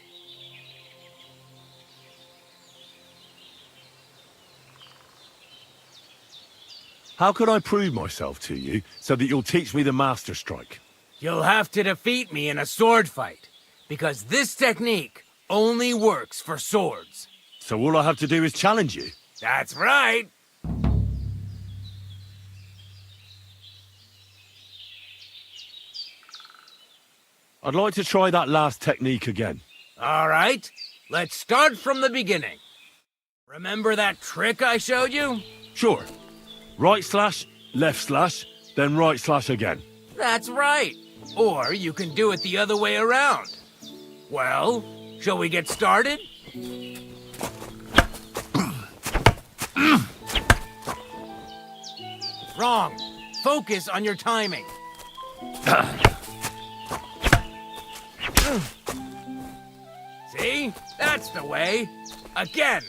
S10: How can I prove myself to you so that you'll teach me the Master Strike?
S12: You'll have to defeat me in a sword fight. Because this technique only works for swords.
S10: So all I have to do is challenge you?
S12: That's right.
S10: I'd like to try that last technique again.
S12: All right, let's start from the beginning. Remember that trick I showed you?
S10: Sure. Right slash, left slash, then right slash again.
S12: That's right. Or you can do it the other way around. Well, shall we get started? Wrong. Focus on your timing. See? That's the way. Again.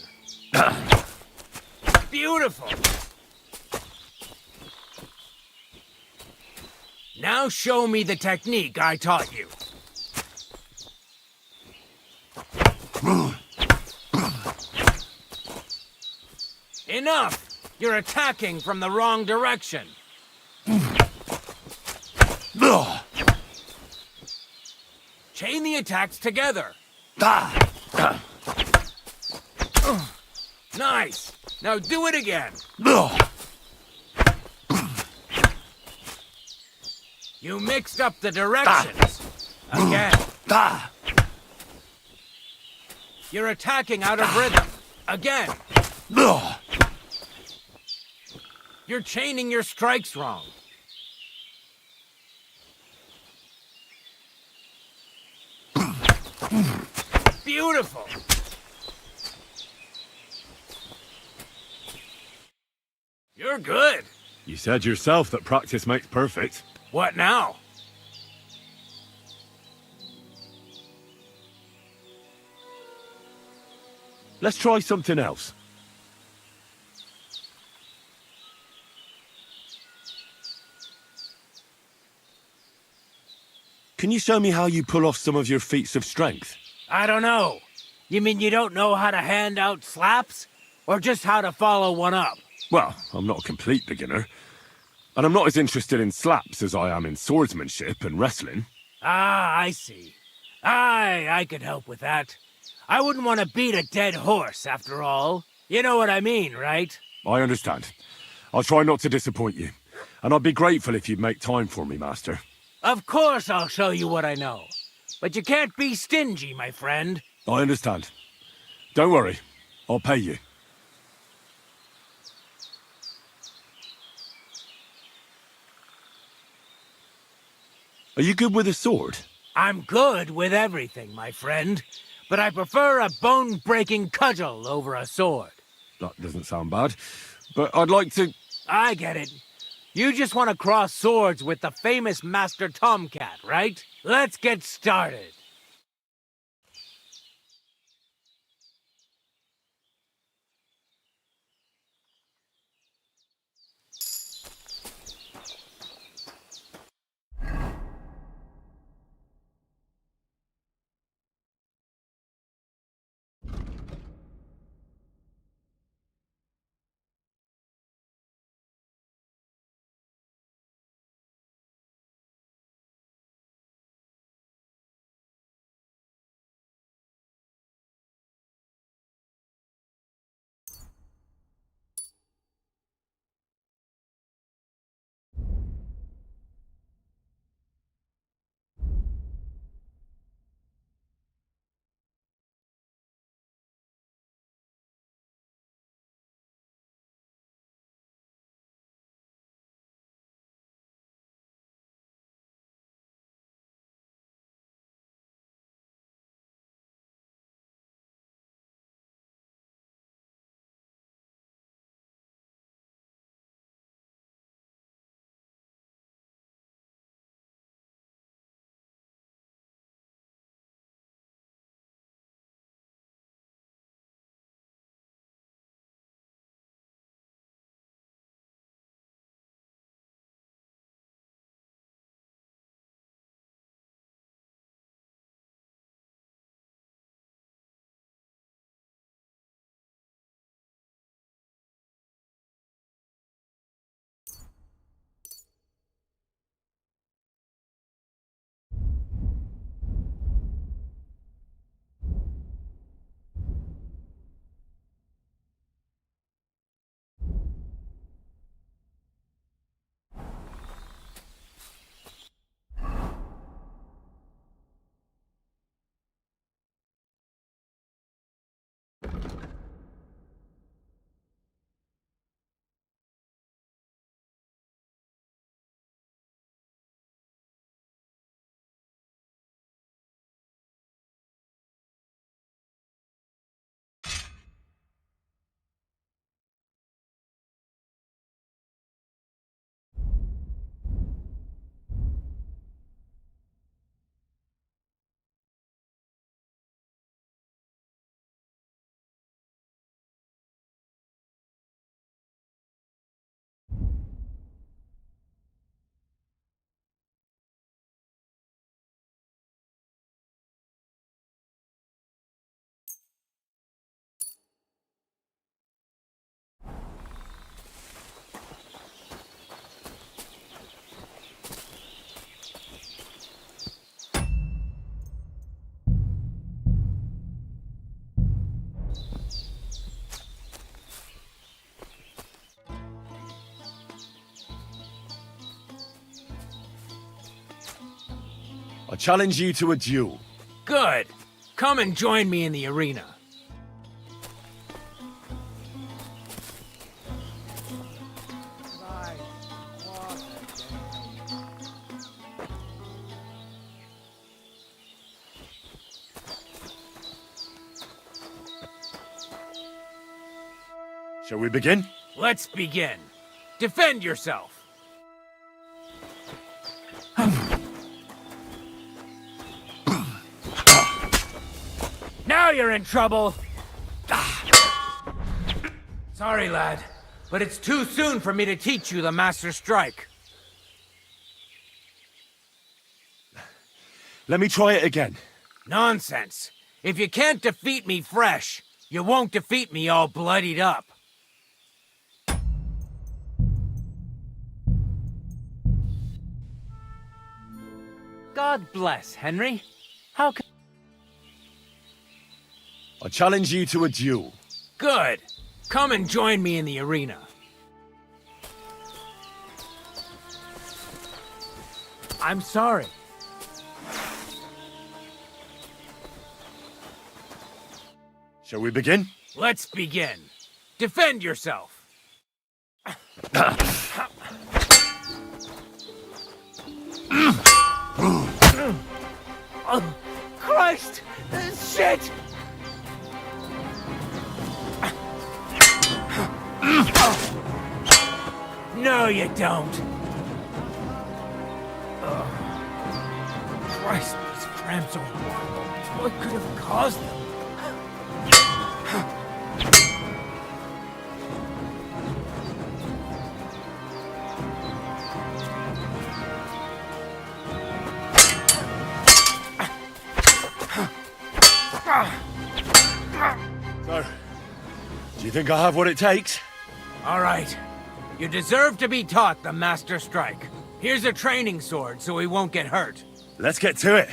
S12: Beautiful. Now show me the technique I taught you. Enough! You're attacking from the wrong direction. Chain the attacks together. Nice! Now do it again. You mixed up the directions. Again. You're attacking out of rhythm. Again. You're chaining your strikes wrong. Beautiful. You're good.
S10: You said yourself that practice makes perfect.
S12: What now?
S10: Let's try something else. Can you show me how you pull off some of your feats of strength?
S12: I don't know. You mean you don't know how to hand out slaps? Or just how to follow one up?
S10: Well, I'm not a complete beginner. And I'm not as interested in slaps as I am in swordsmanship and wrestling.
S12: Ah, I see. I could help with that. I wouldn't want to beat a dead horse, after all. You know what I mean, right?
S10: I understand. I'll try not to disappoint you. And I'd be grateful if you'd make time for me, Master.
S12: Of course I'll show you what I know. But you can't be stingy, my friend.
S10: I understand. Don't worry. I'll pay you. Are you good with a sword?
S12: I'm good with everything, my friend. But I prefer a bone-breaking cudgel over a sword.
S10: That doesn't sound bad. But I'd like to...
S12: I get it. You just want to cross swords with the famous Master Tomcat, right? Let's get started.
S10: I challenge you to a duel.
S12: Good. Come and join me in the arena.
S10: Shall we begin?
S12: Let's begin. Defend yourself. Now you're in trouble. Sorry, lad, but it's too soon for me to teach you the Master Strike.
S10: Let me try it again.
S12: Nonsense. If you can't defeat me fresh, you won't defeat me all bloodied up. God bless, Henry. How can...
S10: I challenge you to a duel.
S12: Good. Come and join me in the arena. I'm sorry.
S10: Shall we begin?
S12: Let's begin. Defend yourself. Oh, Christ! Shit! No, you don't. Christ, these cramps are horrible. What could have caused them?
S10: So, do you think I have what it takes?
S12: All right. You deserve to be taught the Master Strike. Here's a training sword so he won't get hurt.
S10: Let's get to it.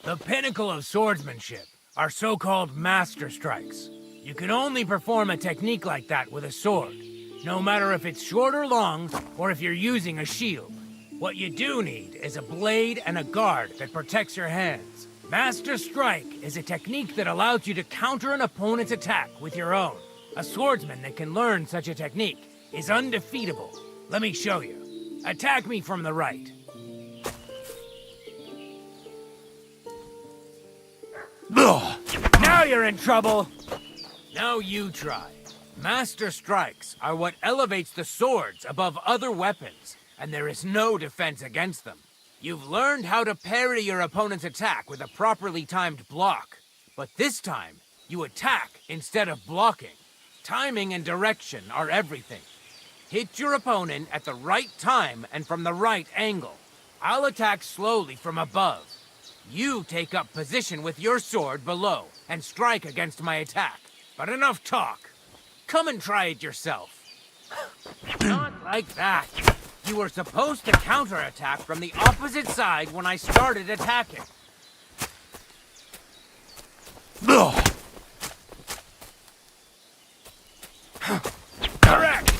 S12: The pinnacle of swordsmanship are so-called Master Strikes. You can only perform a technique like that with a sword, no matter if it's short or long, or if you're using a shield. What you do need is a blade and a guard that protects your hands. Master Strike is a technique that allows you to counter an opponent's attack with your own. A swordsman that can learn such a technique is undefeatable. Let me show you. Attack me from the right. Now you're in trouble! Now you try. Master Strikes are what elevates the swords above other weapons, and there is no defense against them. You've learned how to parry your opponent's attack with a properly timed block. But this time, you attack instead of blocking. Timing and direction are everything. Hit your opponent at the right time and from the right angle. I'll attack slowly from above. You take up position with your sword below and strike against my attack. But enough talk. Come and try it yourself. Not like that. You were supposed to counterattack from the opposite side when I started attacking. Correct!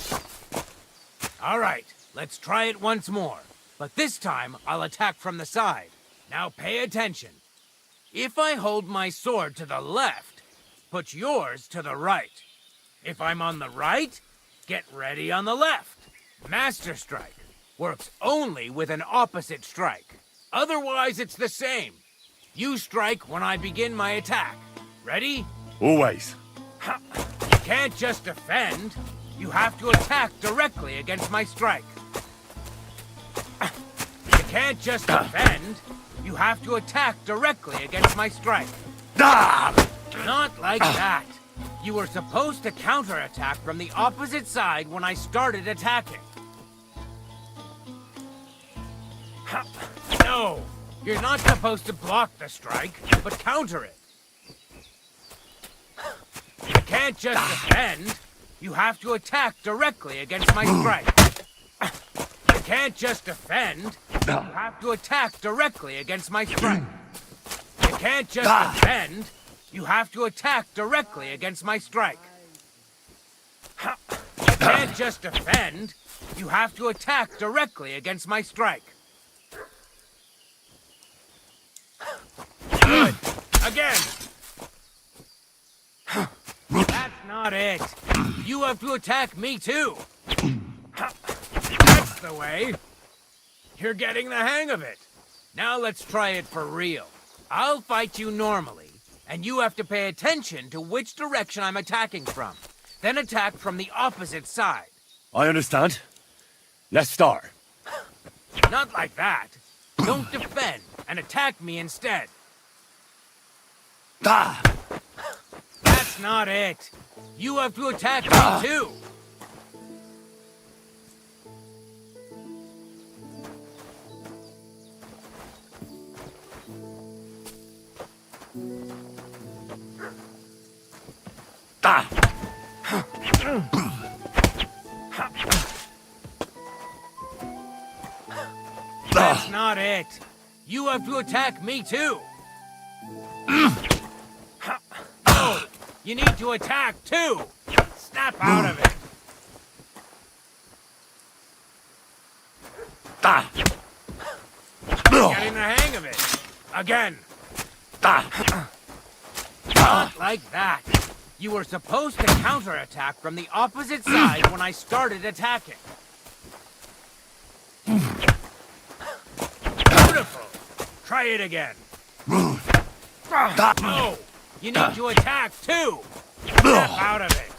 S12: All right, let's try it once more. But this time, I'll attack from the side. Now pay attention. If I hold my sword to the left, put yours to the right. If I'm on the right, get ready on the left. Master Strike works only with an opposite strike. Otherwise, it's the same. You strike when I begin my attack. Ready?
S10: Always.
S12: You can't just defend. You have to attack directly against my strike. You can't just defend. You have to attack directly against my strike. Not like that. You were supposed to counterattack from the opposite side when I started attacking. No, you're not supposed to block the strike, but counter it. You can't just defend. You have to attack directly against my strike. You can't just defend. You have to attack directly against my strike. You can't just defend. You have to attack directly against my strike. You can't just defend. You have to attack directly against my strike. Good. Again. That's not it. You have to attack me too. That's the way. You're getting the hang of it. Now let's try it for real. I'll fight you normally, and you have to pay attention to which direction I'm attacking from. Then attack from the opposite side.
S10: I understand. Let's start.
S12: Not like that. Don't defend, and attack me instead.
S10: Ah!
S12: That's not it. You have to attack me too.
S10: Ah!
S12: That's not it. You have to attack me too. No, you need to attack too. Snap out of it.
S10: Ah!
S12: Getting the hang of it. Again. Not like that. You were supposed to counterattack from the opposite side when I started attacking. Beautiful. Try it again. No, you need to attack too. Snap out of it.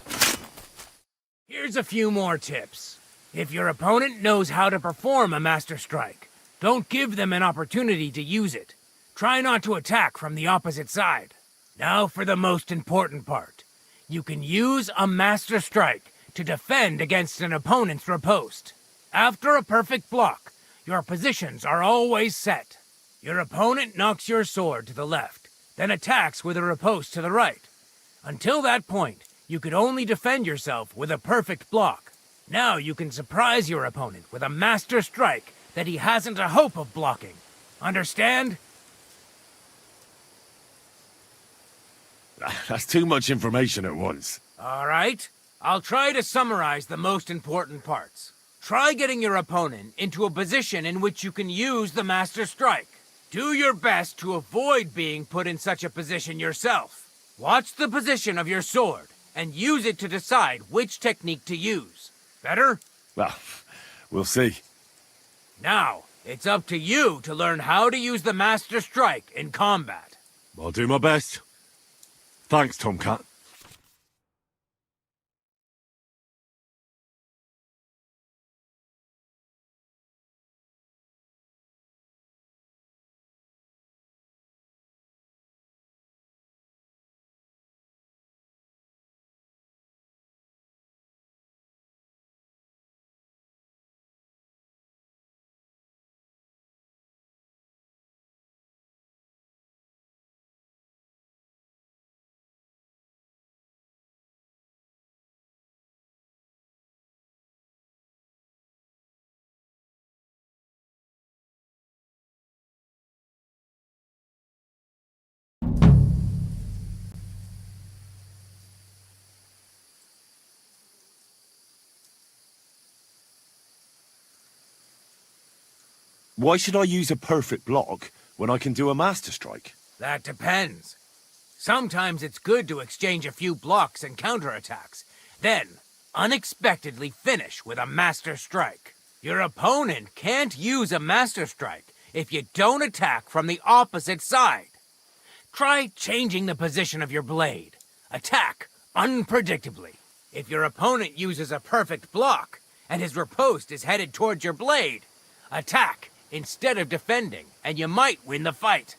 S12: Here's a few more tips. If your opponent knows how to perform a master strike, don't give them an opportunity to use it. Try not to attack from the opposite side. Now for the most important part. You can use a master strike to defend against an opponent's riposte. After a perfect block, your positions are always set. Your opponent knocks your sword to the left, then attacks with a riposte to the right. Until that point, you could only defend yourself with a perfect block. Now you can surprise your opponent with a master strike that he hasn't a hope of blocking. Understand?
S10: That's too much information at once.
S12: All right. I'll try to summarize the most important parts. Try getting your opponent into a position in which you can use the Master Strike. Do your best to avoid being put in such a position yourself. Watch the position of your sword and use it to decide which technique to use. Better?
S10: Well, we'll see.
S12: Now, it's up to you to learn how to use the Master Strike in combat.
S10: I'll do my best. Thanks, Tomcat. Why should I use a perfect block when I can do a master strike?
S12: That depends. Sometimes it's good to exchange a few blocks and counterattacks, then unexpectedly finish with a Master Strike. Your opponent can't use a Master Strike if you don't attack from the opposite side. Try changing the position of your blade. Attack unpredictably. If your opponent uses a perfect block and his riposte is headed towards your blade, attack instead of defending, and you might win the fight.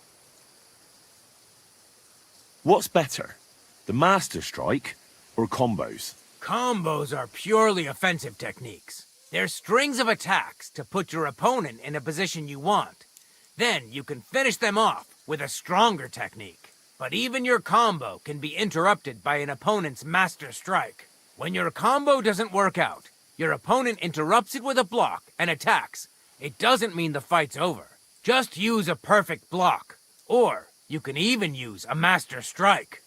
S10: What's better, the master strike or combos?
S12: Combos are purely offensive techniques. They're strings of attacks to put your opponent in a position you want. Then you can finish them off with a stronger technique. But even your combo can be interrupted by an opponent's master strike. When your combo doesn't work out, your opponent interrupts it with a block and attacks. It doesn't mean the fight's over. Just use a perfect block. Or you can even use a master strike.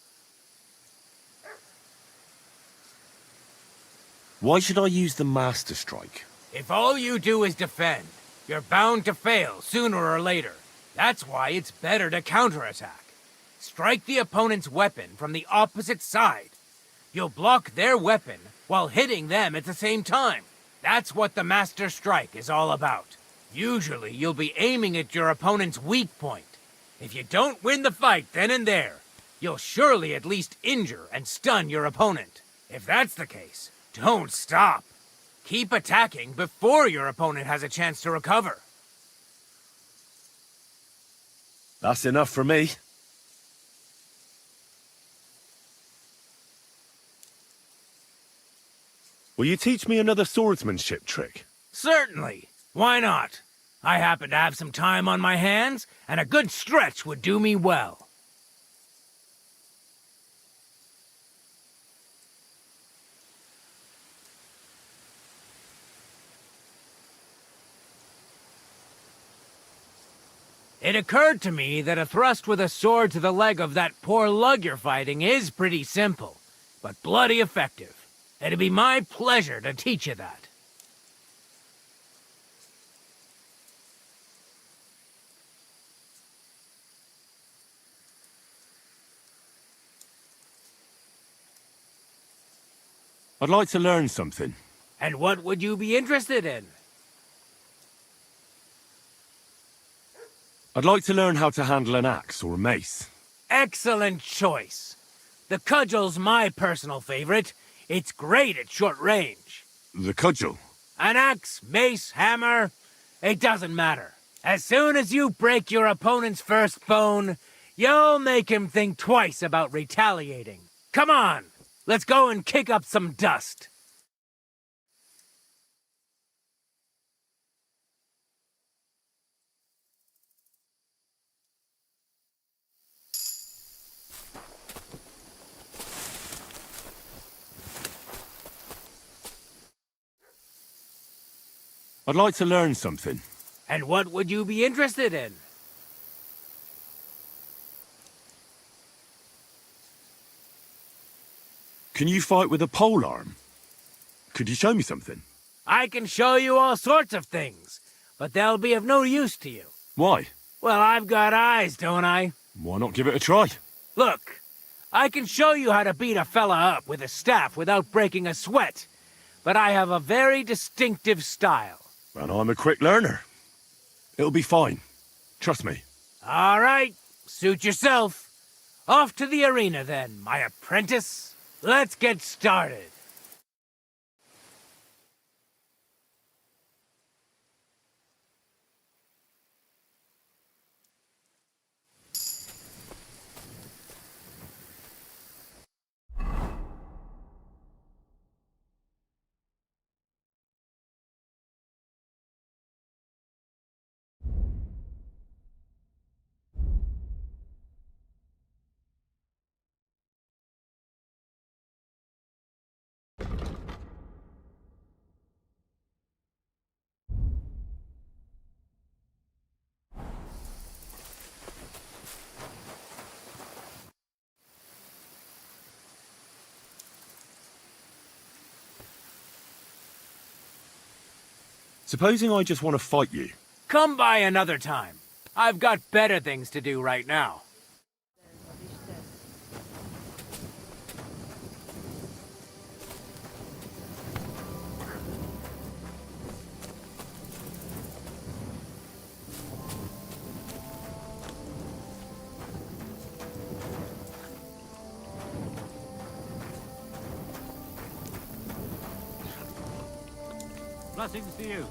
S10: Why should I use the master strike?
S12: If all you do is defend, you're bound to fail sooner or later. That's why it's better to counterattack. strike the opponent's weapon from the opposite side. You'll block their weapon while hitting them at the same time. That's what the Master Strike is all about. Usually, you'll be aiming at your opponent's weak point. If you don't win the fight then and there, you'll surely at least injure and stun your opponent. If that's the case, don't stop. Keep attacking before your opponent has a chance to recover.
S10: That's enough for me. Will you teach me another swordsmanship trick?
S12: Certainly. Why not? I happen to have some time on my hands, and a good stretch would do me well. It occurred to me that a thrust with a sword to the leg of that poor lug you're fighting is pretty simple, but bloody effective. It'd be my pleasure to teach you that.
S10: I'd like to learn something.
S12: And what would you be interested in?
S10: I'd like to learn how to handle an axe or a mace.
S12: Excellent choice. The cudgel's my personal favorite. It's great at short range.
S10: The cudgel?
S12: An axe, mace, hammer, it doesn't matter. As soon as you break your opponent's first bone, you'll make him think twice about retaliating. Come on, let's go and kick up some dust.
S10: I'd like to learn something.
S12: And what would you be interested in?
S10: Can you fight with a polearm? Could you show me something?
S12: I can show you all sorts of things, but they'll be of no use to you.
S10: Why?
S12: Well, I've got eyes, don't I?
S10: Why not give it a try?
S12: Look, I can show you how to beat a fella up with a staff without breaking a sweat, but I have a very distinctive style.
S10: And I'm a quick learner. It'll be fine. Trust me.
S12: All right, suit yourself. Off to the arena then, my apprentice. Let's get started.
S10: Supposing I just want to fight you.
S12: Come by another time. I've got better things to do right now.
S13: Blessings to you.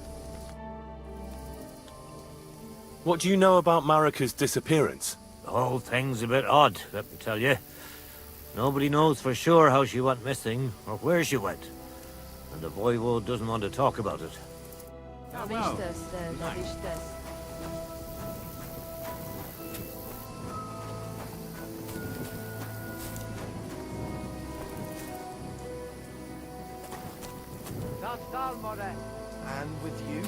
S10: What do you know about Marika's disappearance?
S13: The whole thing's a bit odd, let me tell you. Nobody knows for sure how she went missing, or where she went. And the voivode doesn't want to talk about it.
S6: And with you?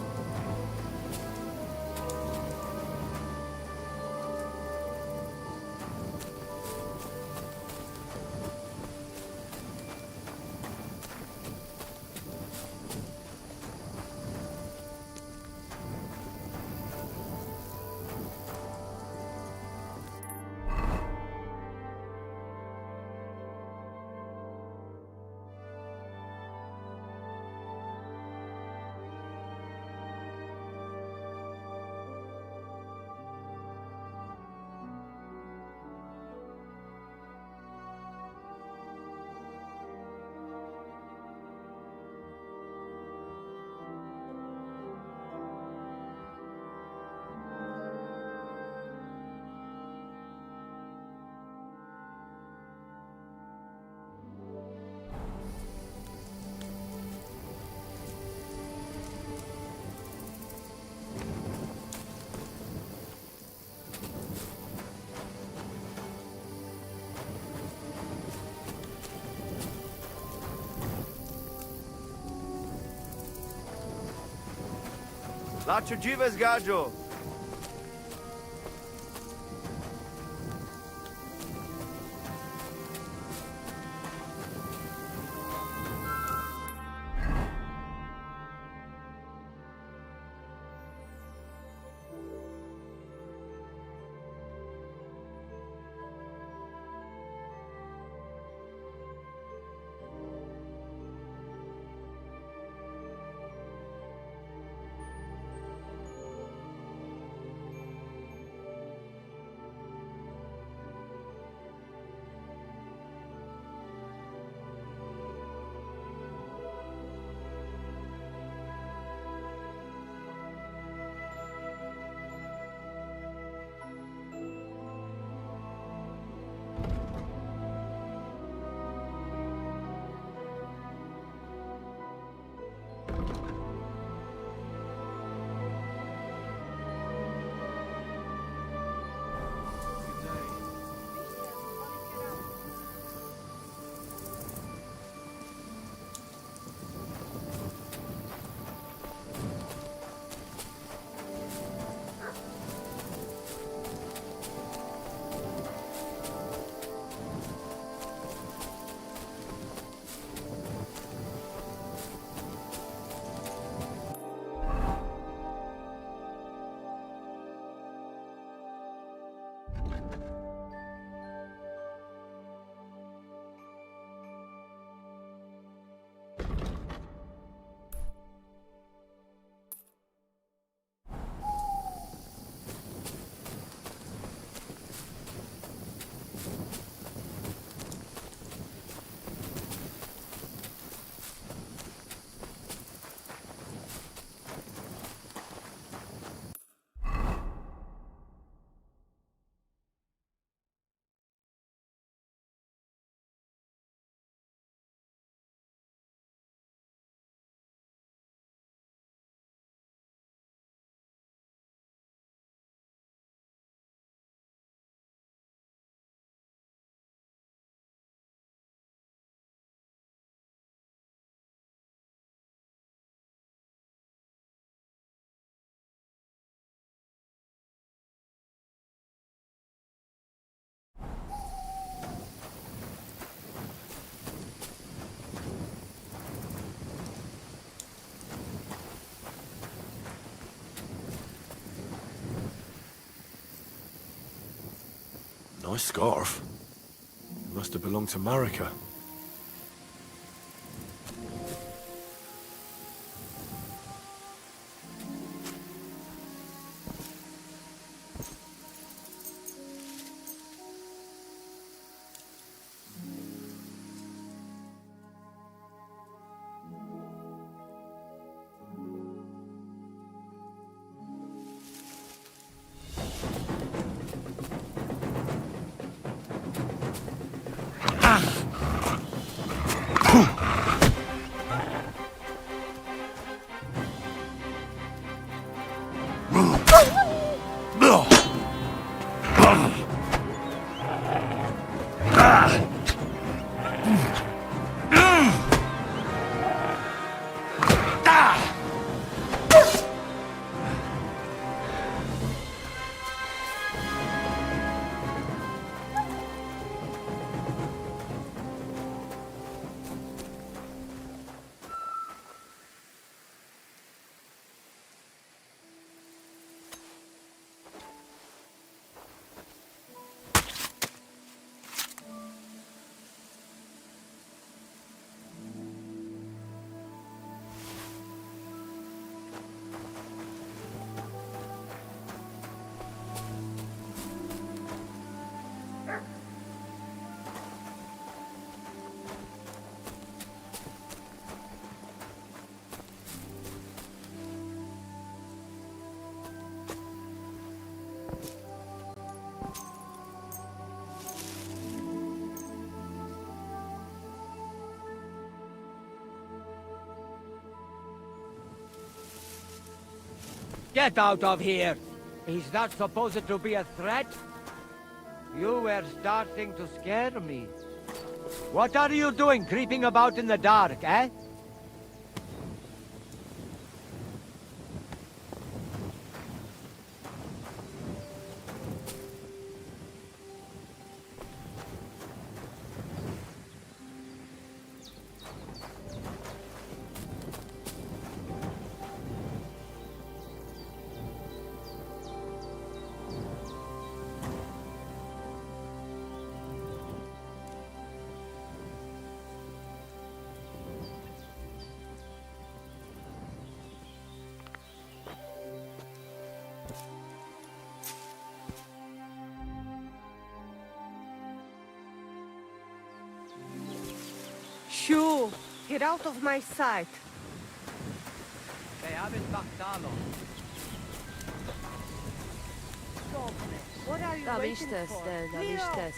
S6: Acho dziwes, gajo.
S2: Nice scarf. It must have belonged to Marika.
S12: Get out of here! Is that supposed to be a threat? You were starting to scare me. What are you doing creeping about in the dark, eh?
S8: Shoo! Get out of my sight.
S12: They haven't backed
S8: What are you
S7: Da,
S8: waiting
S7: miștes,
S8: for?
S7: da,
S8: Leo!
S7: miștes.